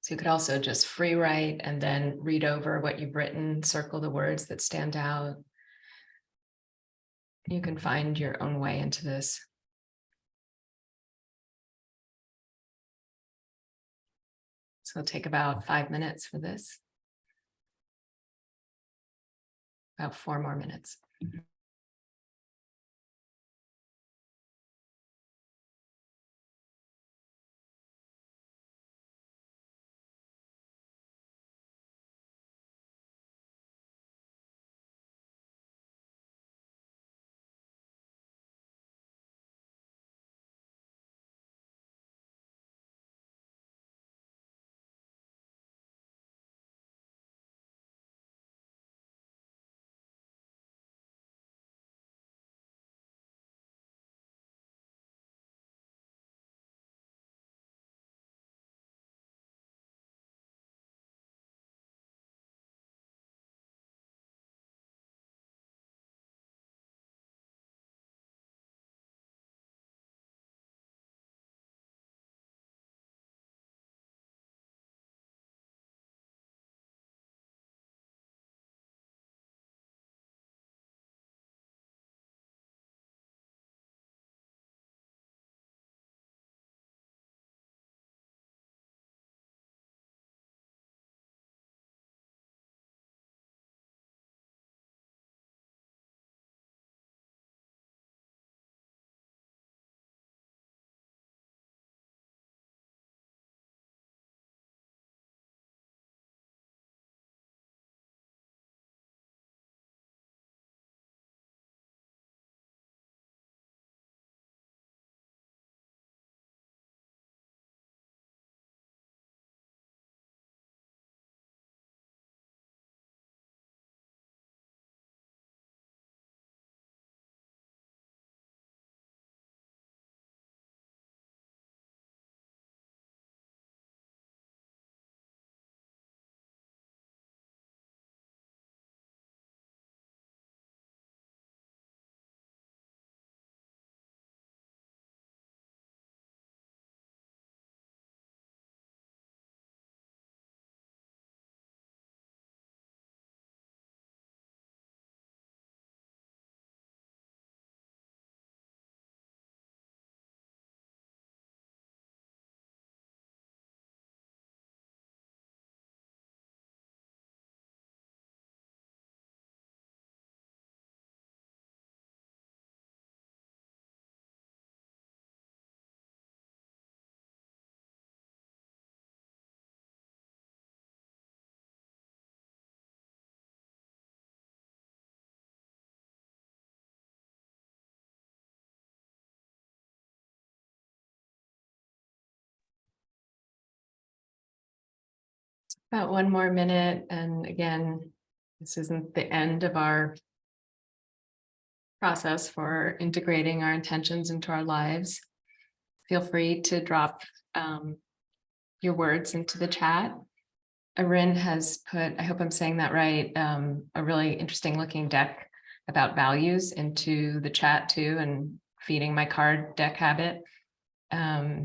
So you could also just free write and then read over what you've written, circle the words that stand out. You can find your own way into this. So it'll take about 5 minutes for this. About 4 more minutes. About one more minute. And again, this isn't the end of our process for integrating our intentions into our lives. Feel free to drop your words into the chat. Erin has put, I hope I'm saying that right, a really interesting looking deck about values into the chat too, and feeding my card deck habit. But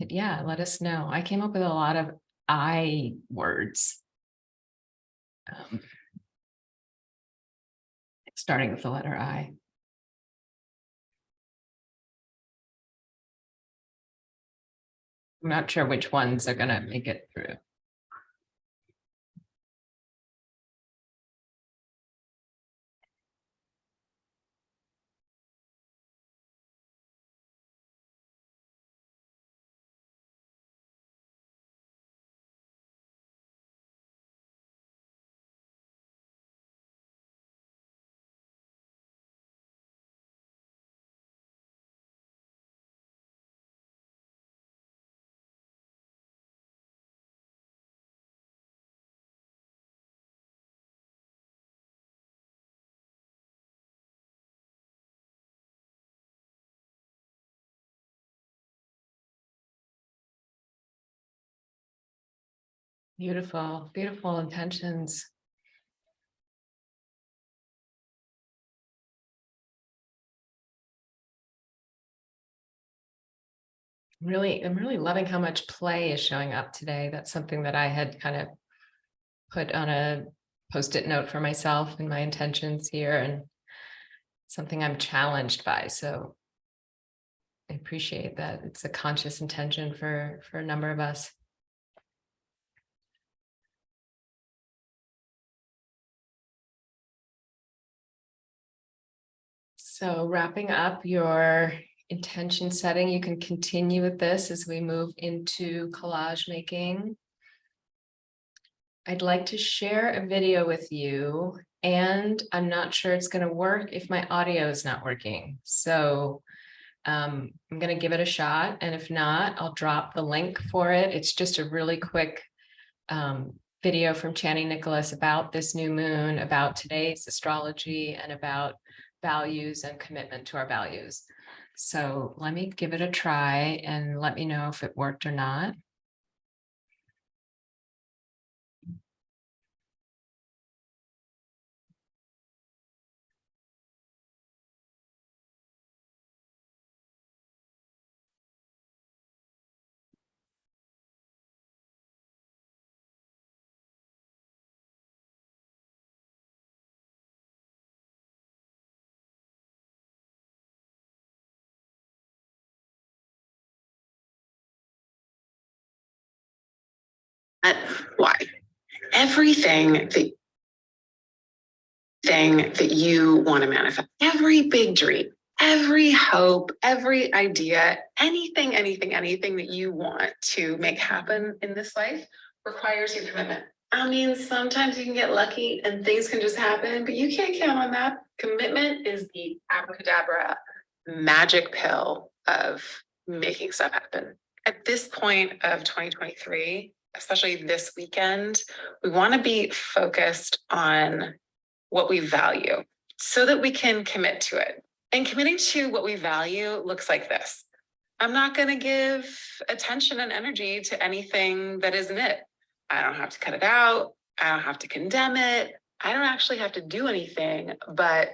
yeah, let us know. I came up with a lot of I words. Starting with the letter I. I'm not sure which ones are going to make it through. Beautiful, beautiful intentions. I'm really loving how much play is showing up today. That's something that I had kind of put on a post-it note for myself and my intentions here, and something I'm challenged by. So I appreciate that. It's a conscious intention for a number of us. So wrapping up your intention setting, you can continue with this as we move into collage making. I'd like to share a video with you, and I'm not sure it's going to work if my audio is not working. So I'm going to give it a shot, and if not, I'll drop the link for it. It's just a really quick video from Channing Nicholas about this new moon, about today's astrology, and about values and commitment to our values. So let me give it a try and let me know if it worked or not. Why? Everything that you want to manifest, every big dream, every hope, every idea, anything that you want to make happen in this life requires your commitment. I mean, sometimes you can get lucky and things can just happen, but you can't count on that. Commitment is the abracadabra magic pill of making stuff happen. At this point of 2023, especially this weekend, we want to be focused on what we value so that we can commit to it. And committing to what we value looks like this. I'm not going to give attention and energy to anything that isn't it. I don't have to cut it out. I don't have to condemn it. I don't actually have to do anything but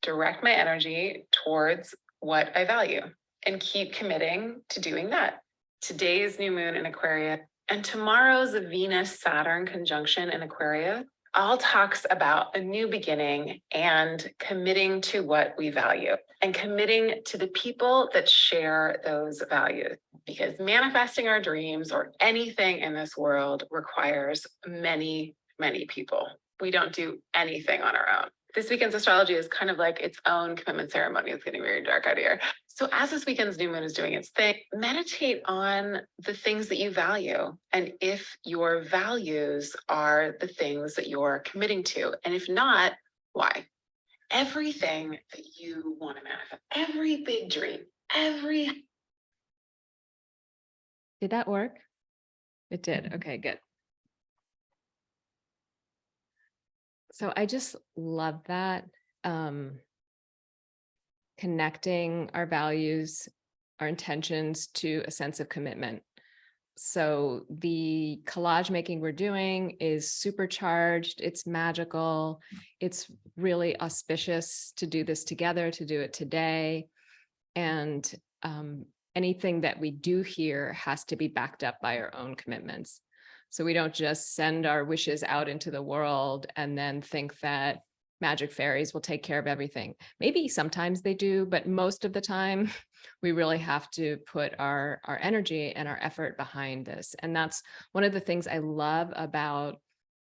direct my energy towards what I value and keep committing to doing that. Today's new moon in Aquarius and tomorrow's Venus-Saturn conjunction in Aquarius all talks about a new beginning and committing to what we value and committing to the people that share those values, because manifesting our dreams or anything in this world requires many, many people. We don't do anything on our own. This weekend's astrology is kind of like its own commitment ceremony. It's getting very dark out here. So as this weekend's new moon is doing its thing, meditate on the things that you value. And if your values are the things that you're committing to, and if not, why? Everything that you want to manifest, every big dream, Did that work? It did. Okay, good. So I just love that. Connecting our values, our intentions to a sense of commitment. So the collage making we're doing is supercharged, it's magical, it's really auspicious to do this together, to do it today. And anything that we do here has to be backed up by our own commitments. So we don't just send our wishes out into the world and then think that magic fairies will take care of everything. Maybe sometimes they do, but most of the time we really have to put our energy and our effort behind this. And that's one of the things I love about,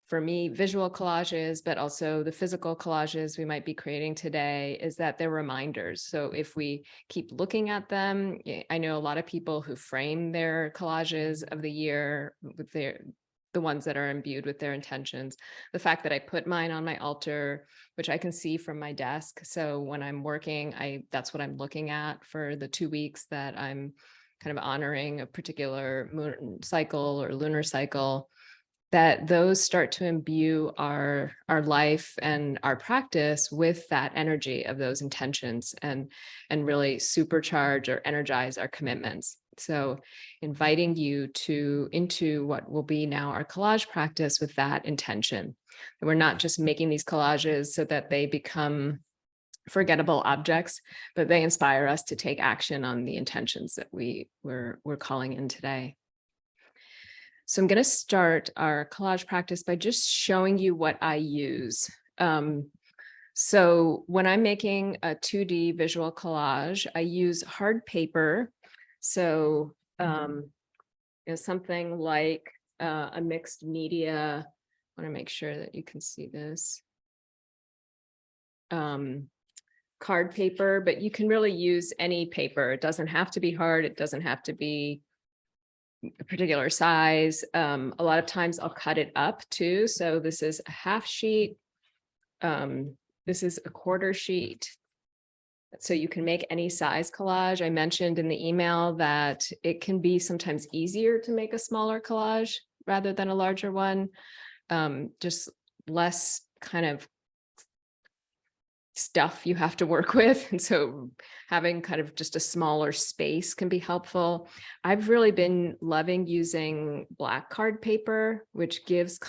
for me, visual collages, but also the physical collages we might be creating today, is that they're reminders. So if we keep looking at them, I know a lot of people who frame their collages of the year with the ones that are imbued with their intentions. The fact that I put mine on my altar, which I can see from my desk. So when I'm working, that's what I'm looking at for the 2 weeks that I'm kind of honoring a particular moon cycle or lunar cycle, that those start to imbue our life and our practice with that energy of those intentions, and really supercharge or energize our commitments. So inviting you into what will be now our collage practice with that intention. We're not just making these collages so that they become forgettable objects, but they inspire us to take action on the intentions that we're calling in today. So I'm going to start our collage practice by just showing you what I use. So when I'm making a 2D visual collage, I use hard paper. So something like a mixed media. I want to make sure that you can see this. Card paper, but you can really use any paper. It doesn't have to be hard. It doesn't have to be a particular size. A lot of times I'll cut it up too. So this is a half sheet. This is a quarter sheet. So you can make any size collage. I mentioned in the email that it can be sometimes easier to make a smaller collage rather than a larger one. Just less kind of stuff you have to work with. And so having kind of just a smaller space can be helpful. I've really been loving using black card paper, which gives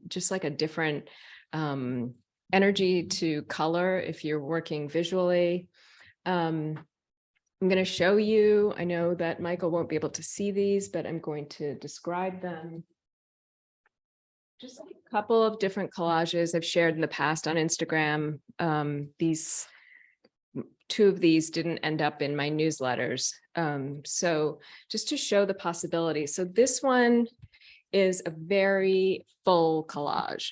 just like a different energy to color if you're working visually. I'm going to show you, I know that Michael won't be able to see these, but I'm going to describe them. Just a couple of different collages I've shared in the past on Instagram. These 2 of these didn't end up in my newsletters. So just to show the possibility. So this one is a very full collage,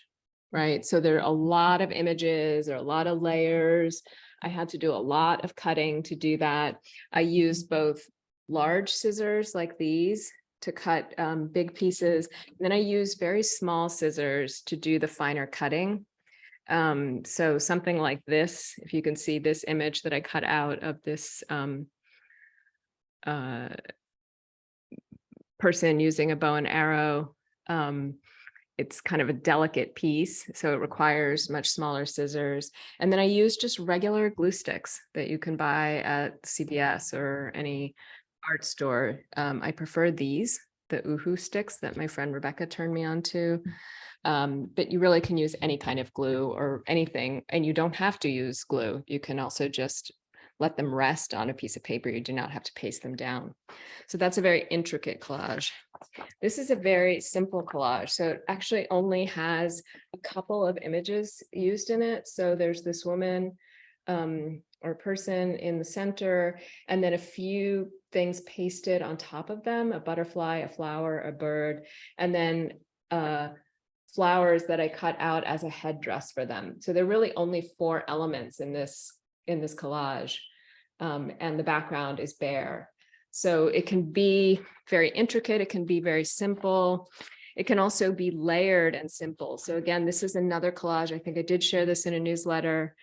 right? So there are a lot of images, there are a lot of layers. I had to do a lot of cutting to do that. I used both large scissors like these to cut big pieces. And then I use very small scissors to do the finer cutting. So something like this, if you can see this image that I cut out of this person using a bow and arrow, it's kind of a delicate piece, so it requires much smaller scissors. And then I use just regular glue sticks that you can buy at CVS or any art store. I prefer these, the Uhu sticks that my friend Rebecca turned me on to. But you really can use any kind of glue or anything, and you don't have to use glue. You can also just let them rest on a piece of paper. You do not have to paste them down. So that's a very intricate collage. This is a very simple collage. So it actually only has a couple of images used in it. So there's this woman or person in the center, and then a few things pasted on top of them, a butterfly, a flower, a bird, and then flowers that I cut out as a headdress for them. So there are really only 4 elements in this collage, and the background is bare. So it can be very intricate, it can be very simple. It can also be layered and simple. So again, this is another collage. I think I did share this in a newsletter.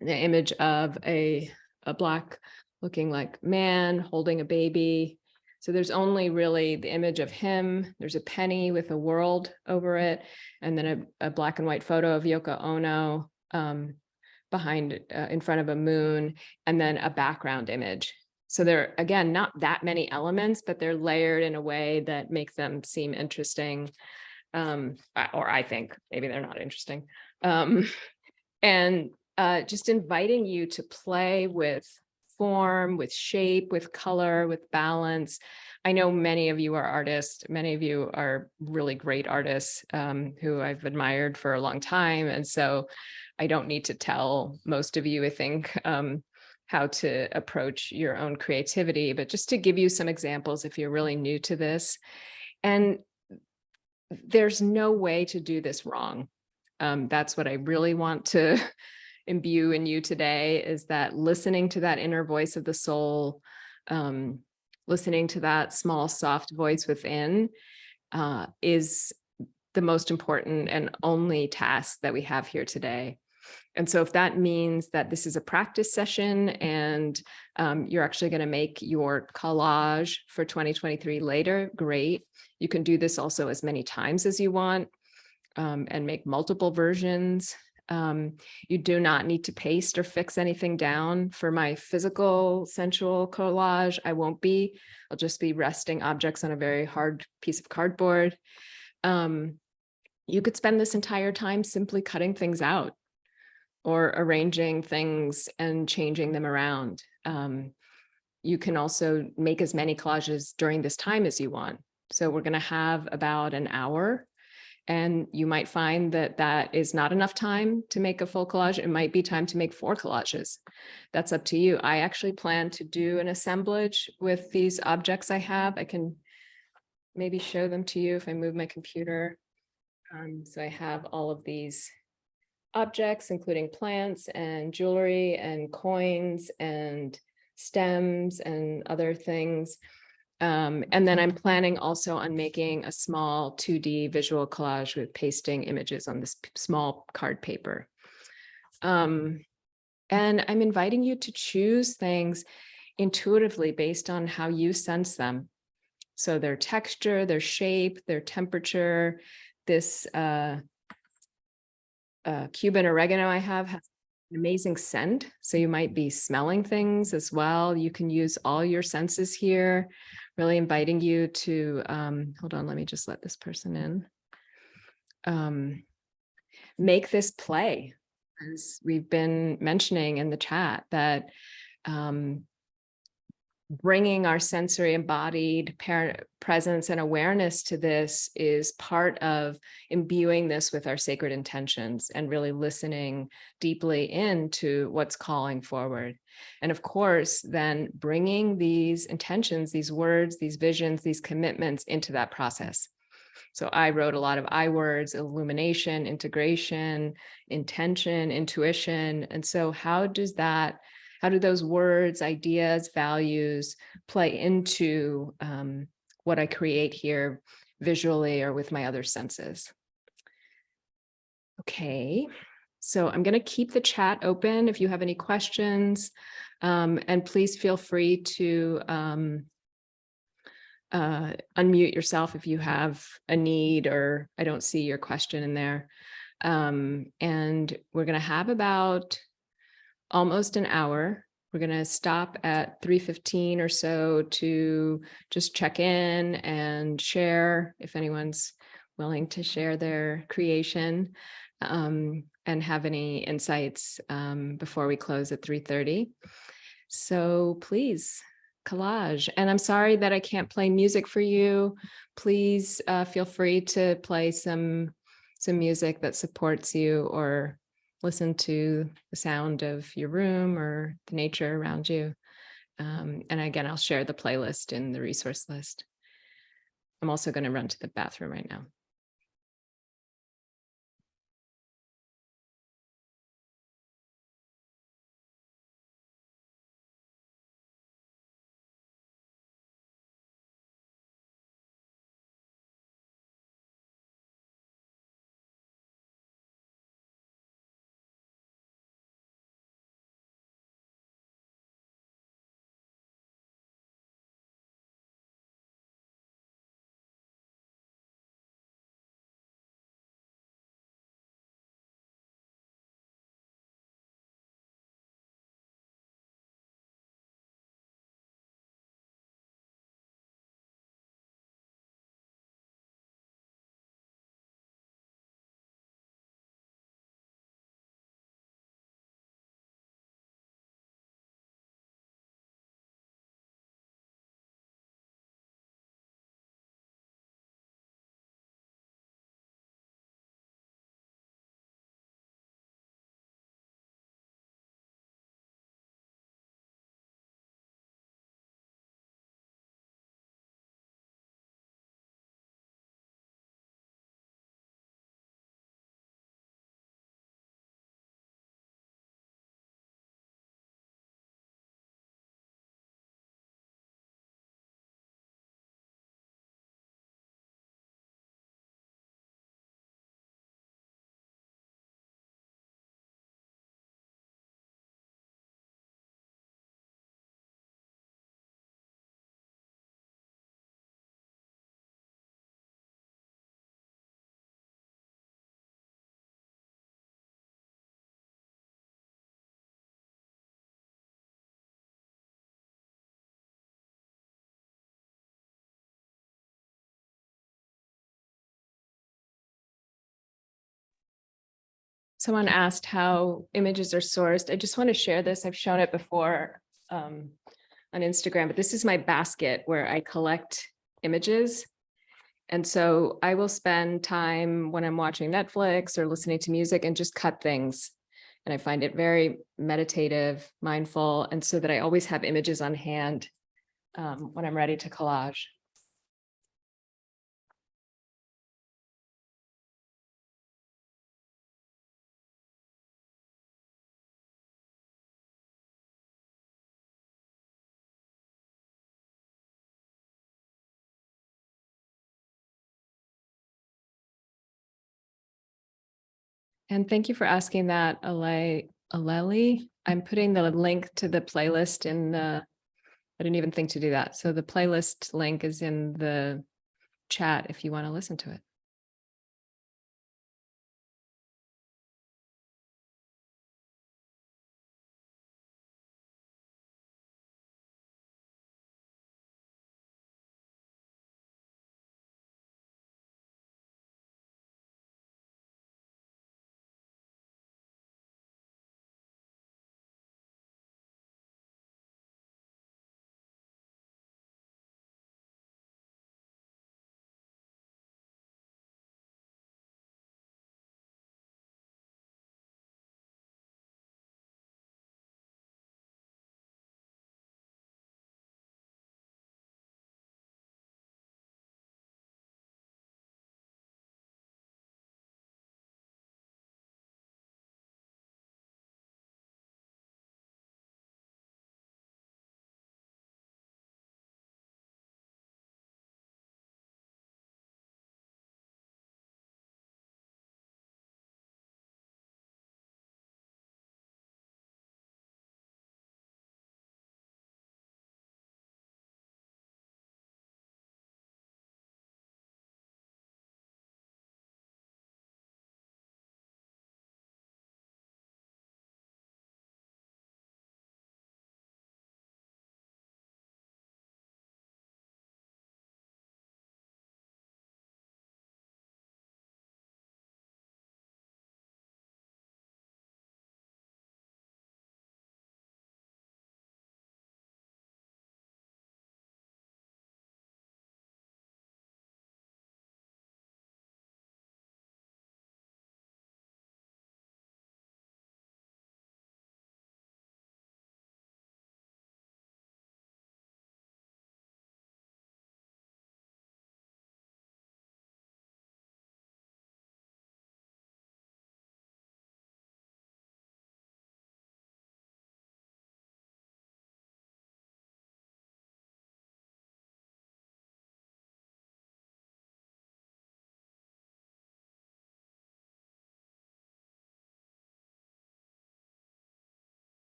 The image of a black looking like man holding a baby. So there's only really the image of him. There's a penny with a world over it, and then a black and white photo of Yoko Ono behind, in front of a moon, and then a background image. So they're, again, not that many elements, but they're layered in a way that make them seem interesting. Or I think maybe they're not interesting. And just inviting you to play with form, with shape, with color, with balance. I know many of you are artists. Many of you are really great artists who I've admired for a long time. And so I don't need to tell most of you, I think, how to approach your own creativity, but just to give you some examples if you're really new to this. And there's no way to do this wrong. That's what I really want to imbue in you today, is that listening to that inner voice of the soul, listening to that small, soft voice within, is the most important and only task that we have here today. And so if that means that this is a practice session and you're actually going to make your collage for 2023 later, great. You can do this also as many times as you want and make multiple versions. You do not need to paste or fix anything down. For my physical, sensual collage, I won't be. I'll just be resting objects on a very hard piece of cardboard. You could spend this entire time simply cutting things out or arranging things and changing them around. You can also make as many collages during this time as you want. So we're going to have about an hour, and you might find that that is not enough time to make a full collage. It might be time to make 4 collages. That's up to you. I actually plan to do an assemblage with these objects I have. I can maybe show them to you if I move my computer. So I have all of these objects, including plants and jewelry and coins and stems and other things. And then I'm planning also on making a small 2D visual collage with pasting images on this small card paper. And I'm inviting you to choose things intuitively based on how you sense them. So their texture, their shape, their temperature. This Cuban oregano I have has an amazing scent. So you might be smelling things as well. You can use all your senses here. Really inviting you to, hold on, let me just let this person in. Make this play, as we've been mentioning in the chat, that bringing our sensory embodied presence and awareness to this is part of imbuing this with our sacred intentions and really listening deeply into what's calling forward. And of course, then bringing these intentions, these words, these visions, these commitments into that process. So I wrote a lot of I words: illumination, integration, intention, intuition. And so how do those words, ideas, values play into what I create here visually or with my other senses? Okay, so I'm going to keep the chat open if you have any questions, and please feel free to unmute yourself if you have a need or I don't see your question in there. And we're going to have about almost an hour. We're going to stop at 3:15 or so to just check in and share if anyone's willing to share their creation, and have any insights before we close at 3:30. So please, collage. And I'm sorry that I can't play music for you. Please feel free to play some music that supports you, or listen to the sound of your room or the nature around you. And again, I'll share the playlist in the resource list. I'm also going to run to the bathroom right now. someone asked how images are sourced. I just want to share this. I've shown it before on Instagram, but this is my basket where I collect images. And so I will spend time when I'm watching Netflix or listening to music and just cut things. And I find it very meditative, mindful, and so that I always have images on hand when I'm ready to collage. And thank you for asking that, Aleli. I'm putting the link to the playlist in the, I didn't even think to do that. So the playlist link is in the chat if you want to listen to it.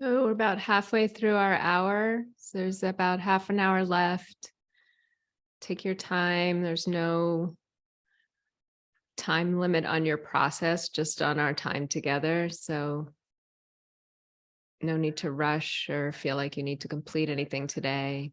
Oh, we're about halfway through our hour. So there's about half an hour left. Take your time. There's no time limit on your process, just on our time together. So no need to rush or feel like you need to complete anything today.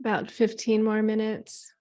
About 15 more minutes.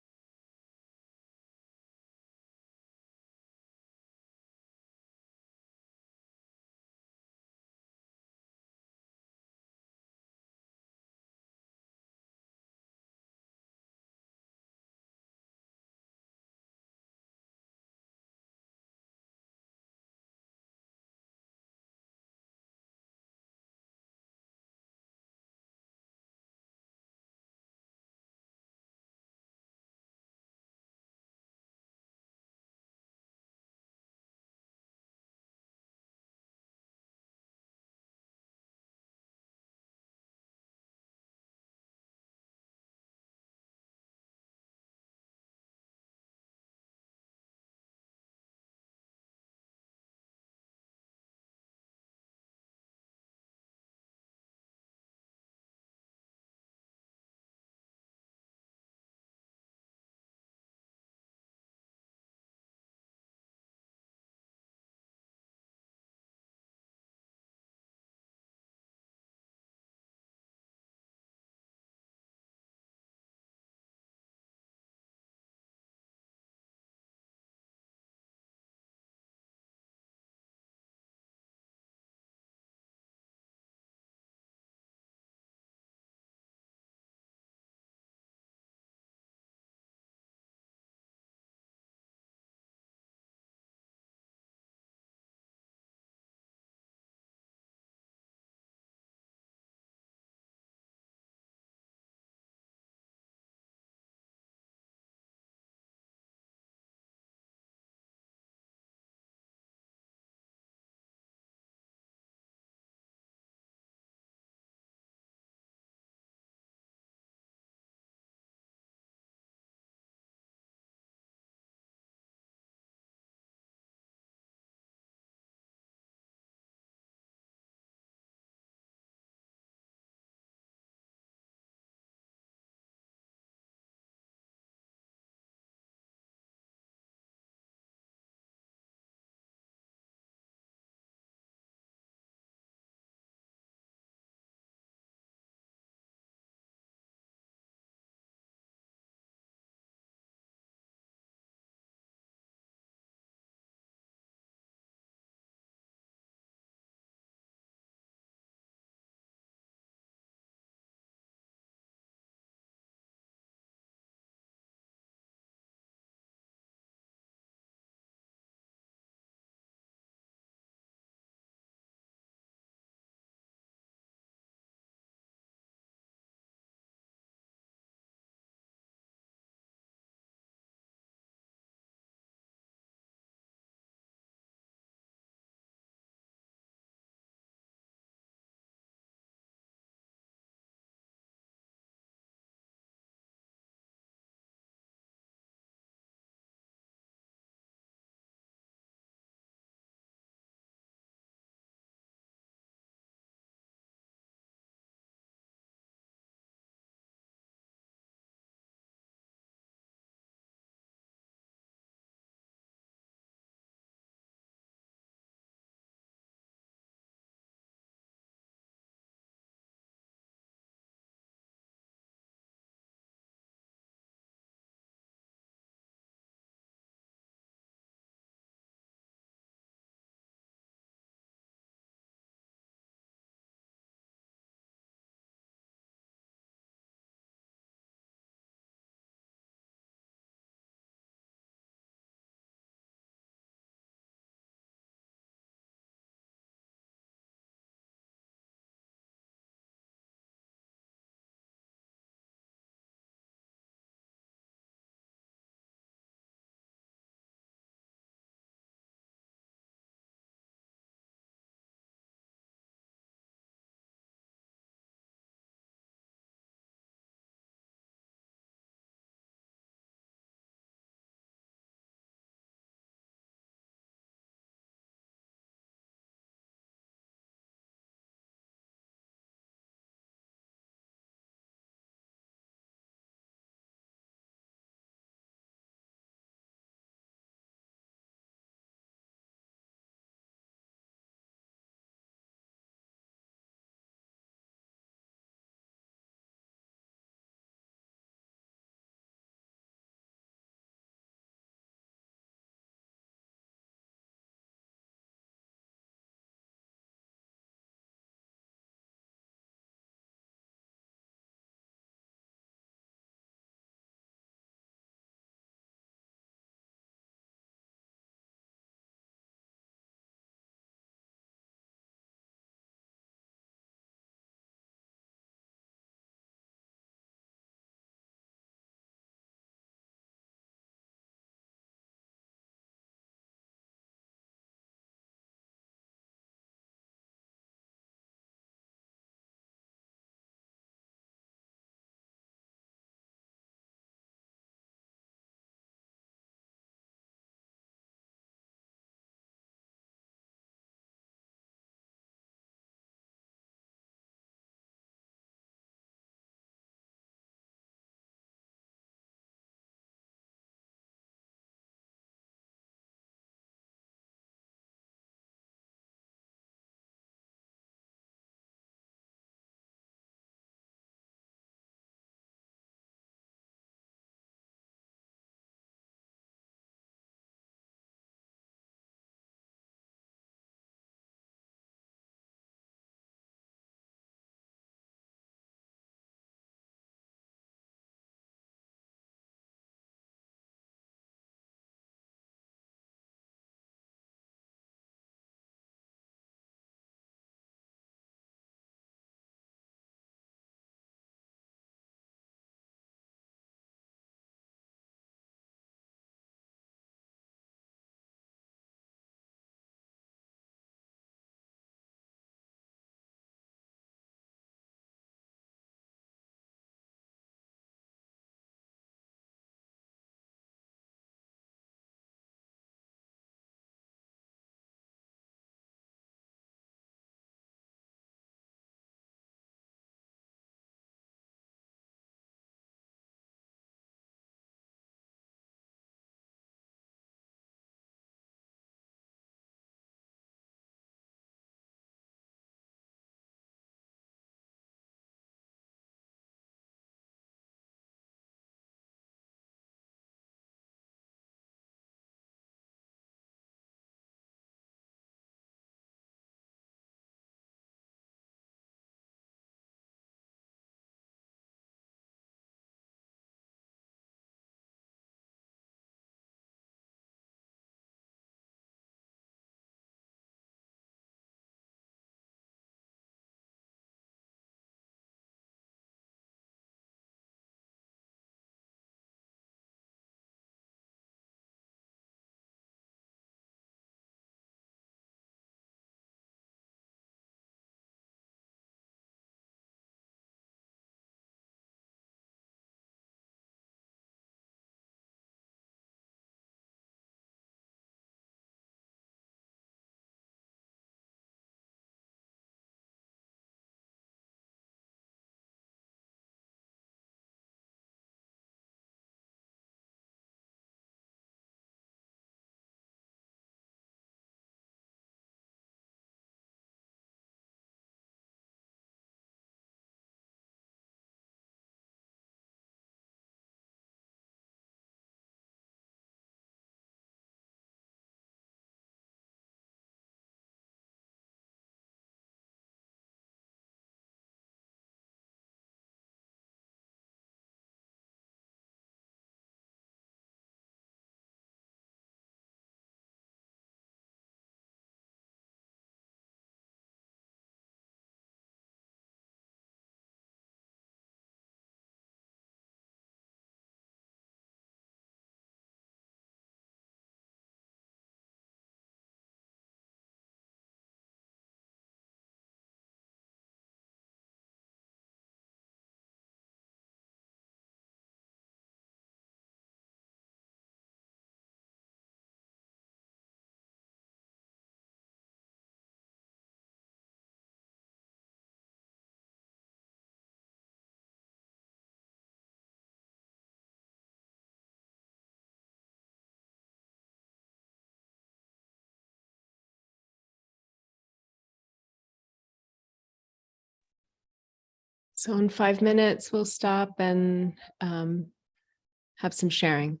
So in 5 minutes, we'll stop and have some sharing.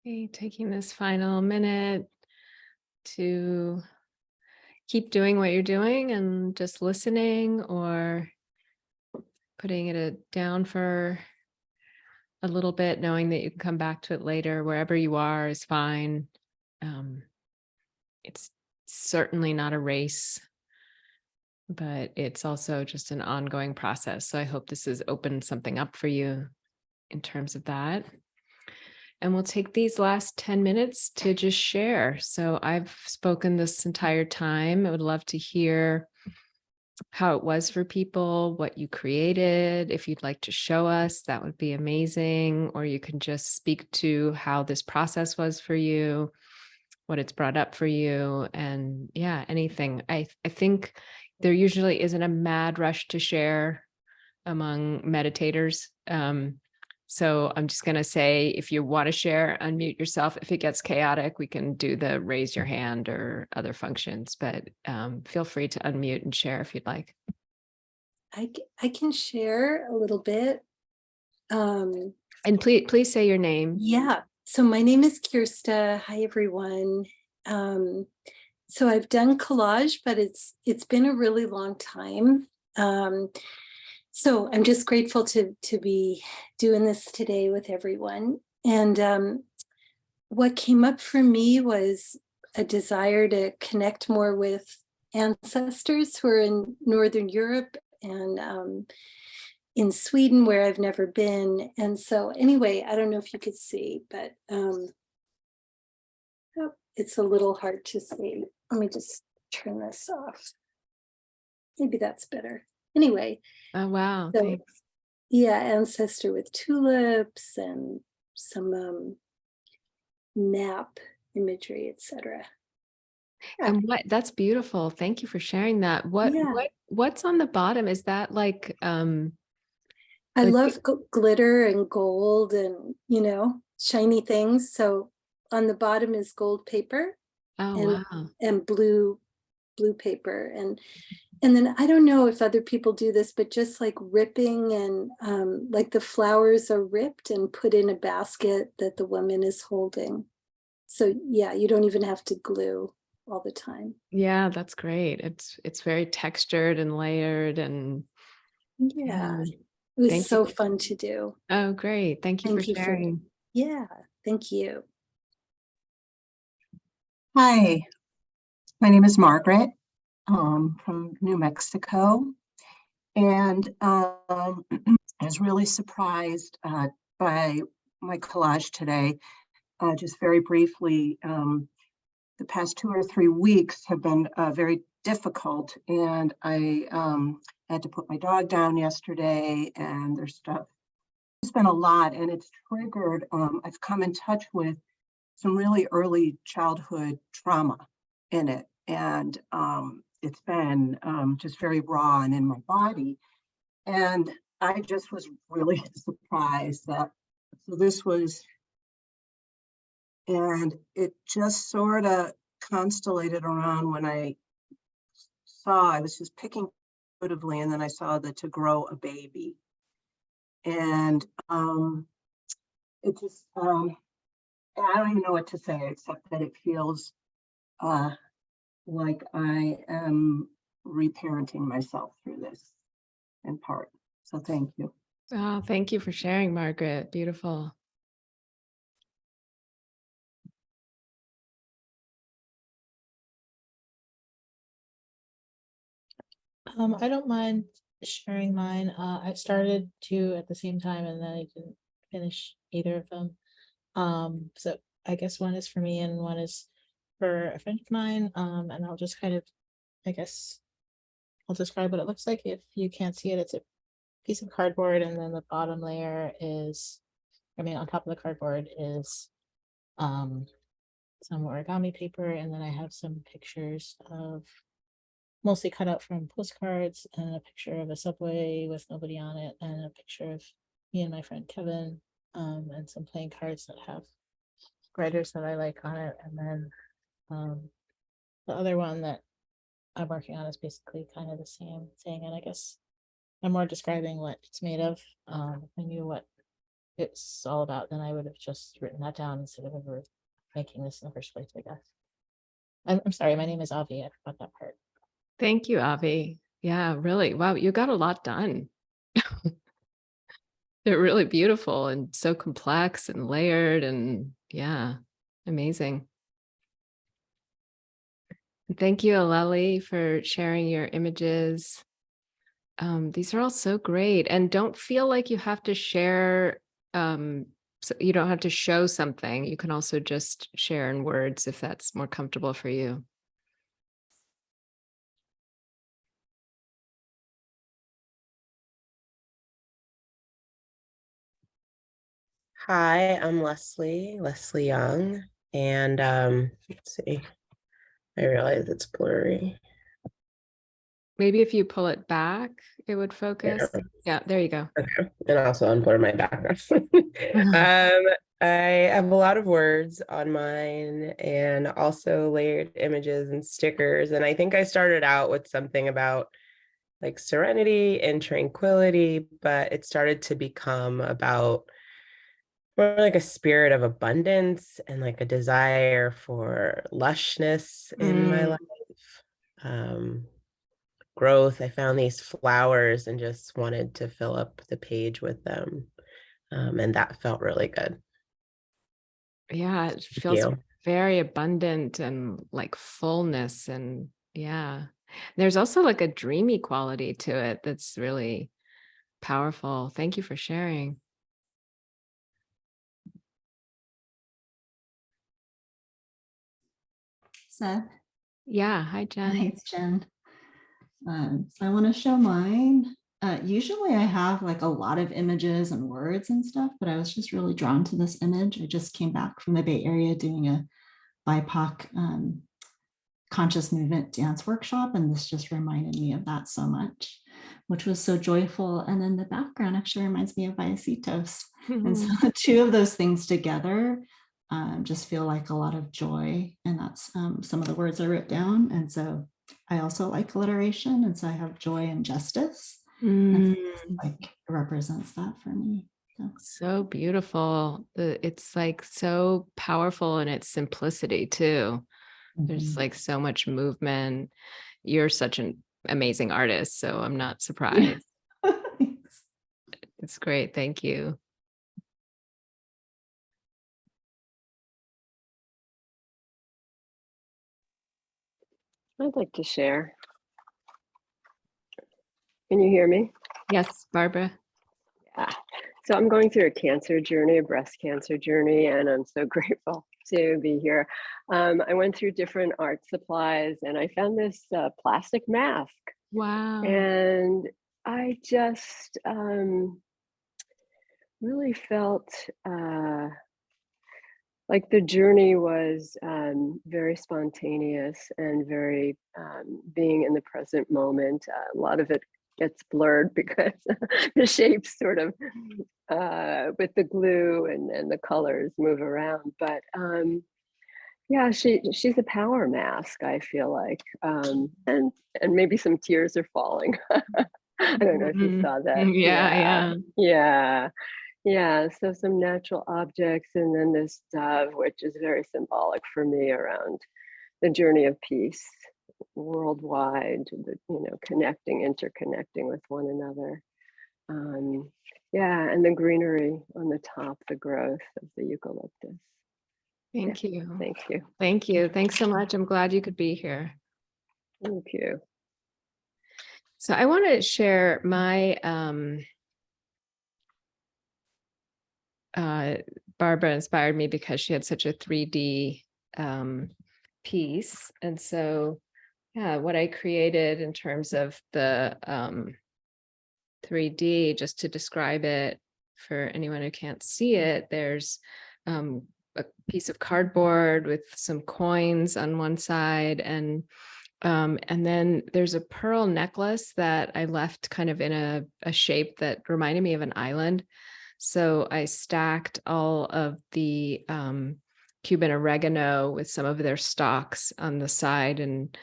Okay, taking this final minute to keep doing what you're doing and just listening or putting it down for a little bit, knowing that you can come back to it later. Wherever you are is fine. it's certainly not a race, but it's also just an ongoing process. So I hope this has opened something up for you in terms of that. And we'll take these last 10 minutes to just share. So I've spoken this entire time. I would love to hear how it was for people, what you created. If you'd like to show us, that would be amazing. Or you can just speak to how this process was for you, what it's brought up for you, and yeah, anything. I think there usually isn't a mad rush to share among meditators. So I'm just going to say, if you want to share, unmute yourself. If it gets chaotic, we can do the raise your hand or other functions, but feel free to unmute and share if you'd like. I can share a little bit. And please say your name. Yeah. So my name is Kirsta. Hi, everyone. So I've done collage, but it's been a really long time. So I'm just grateful to be doing this today with everyone. And what came up for me was a desire to connect more with ancestors who are in Northern Europe and in Sweden, where I've never been. And so anyway, I don't know if you could see, but oh, it's a little hard to see. Let me just turn this off. Maybe that's better. Anyway. Oh, wow. So, thanks. yeah, ancestor with tulips and some map imagery, etc. Yeah. And that's beautiful. Thank you for sharing that. What's on the bottom? Is that like I love glitter and gold and, shiny things. So on the bottom is gold paper. Oh, wow. And blue paper. And then I don't know if other people do this, but just like ripping and like the flowers are ripped and put in a basket that the woman is holding. So yeah, you don't even have to glue all the time. Yeah, that's great. It's very textured and layered and yeah. It was so fun to do. Oh, great. Thank you for sharing. Yeah, thank you. Hi, my name is Margaret from New Mexico, and I was really surprised by my collage today. Just very briefly, the past 2 or 3 weeks have been very difficult, and I had to put my dog down yesterday, and there's stuff. It's been a lot, and it's triggered. I've come in touch with some really early childhood trauma in it, and it's been just very raw and in my body. And I just was really surprised that, so this was, and it just sort of constellated around when I was just picking intuitively, and then I saw the to grow a baby. And it just, I don't even know what to say, except that it feels like I am reparenting myself through this in part. So thank you. Oh, thank you for sharing, Margaret. Beautiful. I don't mind sharing mine. I started 2 at the same time and then I didn't finish either of them. So I guess one is for me and one is for a friend of mine. And I'll just kind of, I guess, I'll describe what it looks like. If you can't see it, it's a piece of cardboard, and then the bottom layer is, on top of the cardboard is some origami paper, and then I have some pictures of mostly cut out from postcards, and a picture of a subway with nobody on it, and a picture of me and my friend Kevin, and some playing cards that have writers that I like on it. And then the other one that I'm working on is basically kind of the same thing, and I guess I'm more describing what it's made of. If I knew what it's all about, then I would have just written that down instead of ever making this in the first place, I guess. I'm sorry, my name is Avi. I forgot that part. Thank you, Avi. Yeah, really. Wow, you got a lot done. They're really beautiful and so complex and layered, and yeah, amazing. Thank you, Aleli, for sharing your images. These are all so great. And don't feel like you have to share, so you don't have to show something. You can also just share in words if that's more comfortable for you. Hi, I'm Leslie Young, and let's see, I realize it's blurry. Maybe if you pull it back, it would focus. Yeah. Yeah, there you go. Okay, and also unblur my background. I have a lot of words on mine and also layered images and stickers, and I think I started out with something about like serenity and tranquility, but it started to become about more like a spirit of abundance and like a desire for lushness in my life. Um, Growth. I found these flowers and just wanted to fill up the page with them. And that felt really good. Yeah, it feels You. very abundant and like fullness. And yeah, there's also like a dreamy quality to it that's really powerful. Thank you for sharing. Seth. Yeah. Hi, Jen. Hi, it's Jen. So I want to show mine. Usually I have like a lot of images and words and stuff, but I was just really drawn to this image. I just came back from the Bay Area doing a BIPOC conscious movement dance workshop, and this just reminded me of that so much, which was so joyful. And then the background actually reminds me of Vallecitos. And so the two of those things together just feel like a lot of joy. And that's some of the words I wrote down. And so I also like alliteration. And so I have joy and justice. And so this, like represents that for me. So beautiful. It's like so powerful in its simplicity too. There's like so much movement. You're such an amazing artist, so I'm not surprised. It's great. Thank you. I'd like to share. Can you hear me? Yes, Barbara. Yeah. So I'm going through a cancer journey, a breast cancer journey, and I'm so grateful to be here. I went through different art supplies and I found this plastic mask. Wow. And I just really felt like the journey was very spontaneous and very being in the present moment. A lot of it gets blurred because the shapes sort of with the glue and the colors move around. But yeah, she's a power mask, I feel like, and maybe some tears are falling. I don't know if you saw that. Yeah, so some natural objects, and then this dove, which is very symbolic for me around the journey of peace worldwide, connecting, interconnecting with one another. Yeah, and the greenery on the top, the growth of the eucalyptus. Thank you. Thank you. Thank you. Thanks so much. I'm glad you could be here. Thank you. So I want to share my Barbara inspired me because she had such a 3D piece. And so, yeah, what I created in terms of the 3D, just to describe it for anyone who can't see it, there's a piece of cardboard with some coins on one side, and then there's a pearl necklace that I left kind of in a shape that reminded me of an island. So I stacked all of the Cuban oregano with some of their stalks on the side, and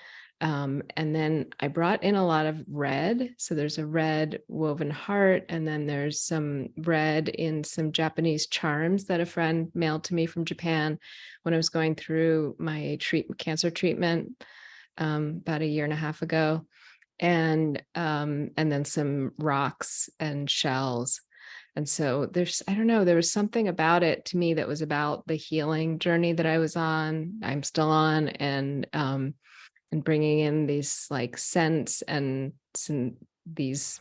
then I brought in a lot of red. So there's a red woven heart, and then there's some red in some Japanese charms that a friend mailed to me from Japan when I was going through my cancer treatment about a year and a half ago, and then some rocks and shells. And so I don't know, there was something about it to me that was about the healing journey that I was on, I'm still on, and and bringing in these like scents and these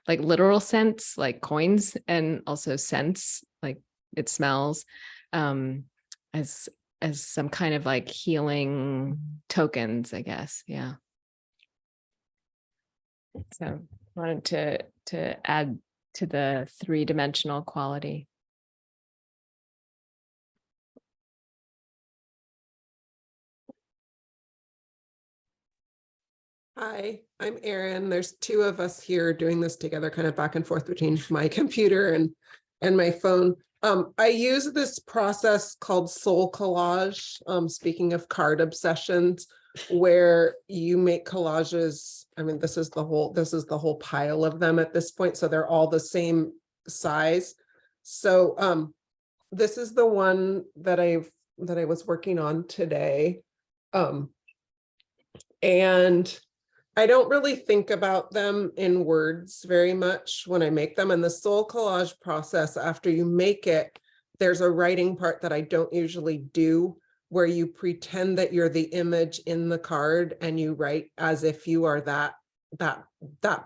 like literal scents, like coins, and also scents, like it smells, as some kind of like healing tokens, I guess. Yeah. So wanted to add to the 3-dimensional quality. Hi, I'm Erin. There's 2 of us here doing this together, kind of back and forth between my computer and my phone. I use this process called soul collage. Speaking of card obsessions, where you make collages. I mean, this is the whole pile of them at this point. So they're all the same size. So this is the one that I was working on today. And I don't really think about them in words very much when I make them. And the soul collage process, after you make it, there's a writing part that I don't usually do, where you pretend that you're the image in the card and you write as if you are that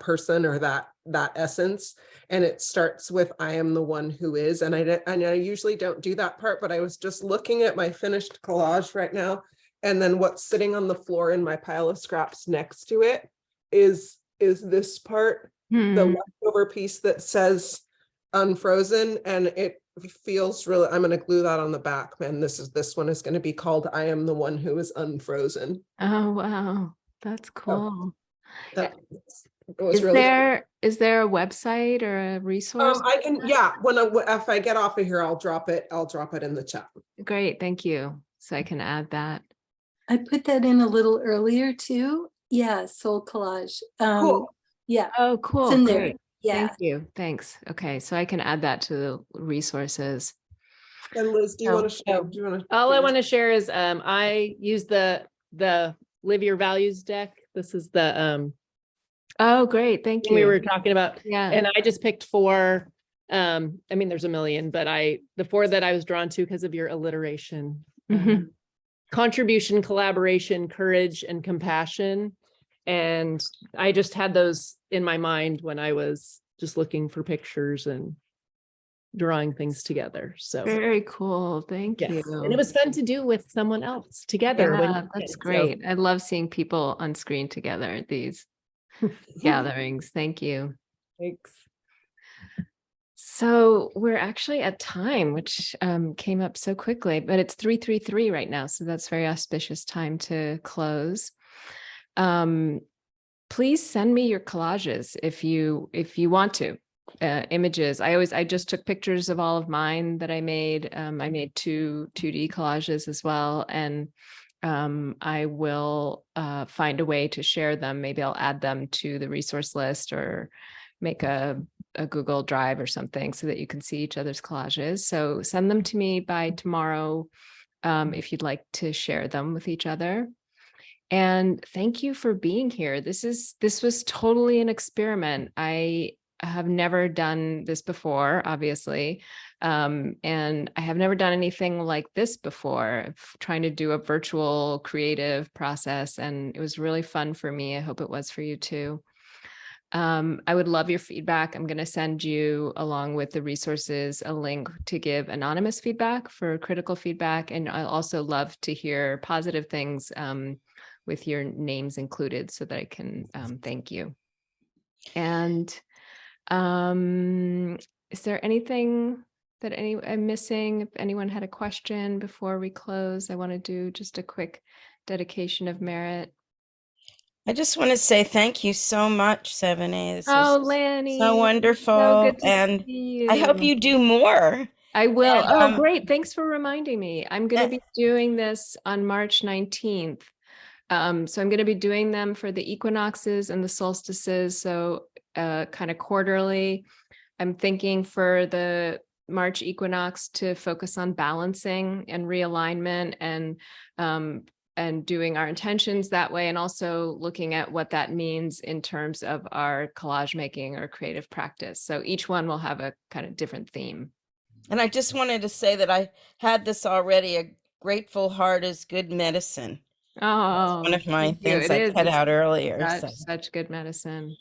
person or that essence. And it starts with, I am the one who is. And I usually don't do that part, but I was just looking at my finished collage right now. And then what's sitting on the floor in my pile of scraps next to it is this part, the leftover piece that says unfrozen. And it feels really, I'm going to glue that on the back, man. This one is going to be called, I am the one who is unfrozen. Oh, wow. That's cool. That was Is there a website or a resource? I can, yeah, if I get off of here, I'll drop it in the chat. Great. Thank you. So I can add that. I put that in a little earlier too. Yeah, soul collage. Cool. Yeah. Oh, cool. It's in there. Great. Yeah. Thank you. Thanks. Okay. So I can add that to the resources. And Liz, do you want to share? All I want to share is I use the Live Your Values deck. This is the oh, great. Thank you. we were talking about. Yeah. And I just picked 4. I mean, there's a million, but the 4 that I was drawn to because of your alliteration. Contribution, collaboration, courage, and compassion. And I just had those in my mind when I was just looking for pictures and drawing things together. So very cool. Thank yes. you. And it was fun to do with someone else together. Yeah, that's great. I love seeing people on screen together at these gatherings. Thank you. Thanks. So we're actually at time, which came up so quickly, but it's 3:33 right now. So that's very auspicious time to close. Please send me your collages if you want to. Images. I just took pictures of all of mine that I made. I made 2 2D collages as well. And I will find a way to share them. Maybe I'll add them to the resource list or make a Google Drive or something so that you can see each other's collages. So send them to me by tomorrow if you'd like to share them with each other. And thank you for being here. This was totally an experiment. I have never done this before, obviously. And I have never done anything like this before, trying to do a virtual creative process. And it was really fun for me. I hope it was for you too. I would love your feedback. I'm going to send you, along with the resources, a link to give anonymous feedback for critical feedback. And I also love to hear positive things with your names included so that I can thank you. And is there anything that I'm missing? If anyone had a question before we close, I want to do just a quick dedication of merit. I just want to say thank you so much, 7A. This was Lanny, so wonderful. So good to and see you. I hope you do more. I will. And, great. Thanks for reminding me. I'm going to be doing this on March 19th. So I'm going to be doing them for the equinoxes and the solstices. So kind of quarterly. I'm thinking for the March equinox to focus on balancing and realignment and doing our intentions that way, and also looking at what that means in terms of our collage making or creative practice. So each one will have a kind of different theme. And I just wanted to say that I had this already. A grateful heart is good medicine. Oh, One of my thank you. things It I is. cut It's out earlier. So. such good medicine.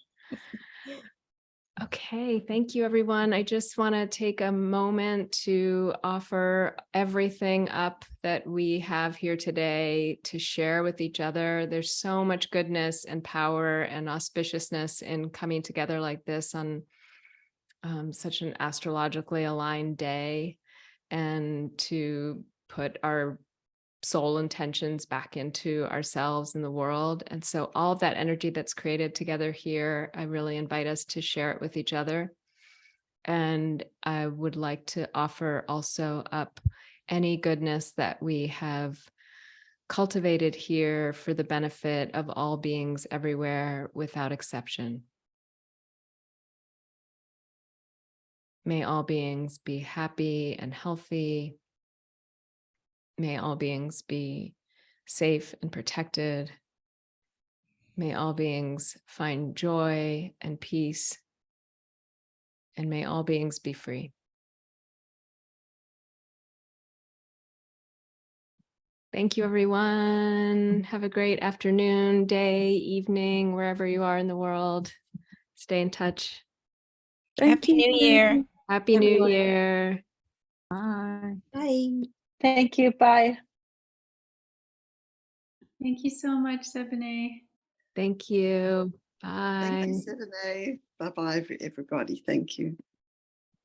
Okay, thank you, everyone. I just want to take a moment to offer everything up that we have here today to share with each other. There's so much goodness and power and auspiciousness in coming together like this on such an astrologically aligned day, and to put our soul intentions back into ourselves and the world. And so all of that energy that's created together here, I really invite us to share it with each other. And I would like to offer also up any goodness that we have cultivated here for the benefit of all beings everywhere without exception. May all beings be happy and healthy. May all beings be safe and protected. May all beings find joy and peace. And may all beings be free. Thank you, everyone. Have a great afternoon, day, evening, wherever you are in the world. Stay in touch. Happy New Year. Happy New Year. Bye. Bye. Thank you. Bye. Thank you so much, Sebene. Thank you. Bye. Thank you, Bye bye, everybody. Thank you.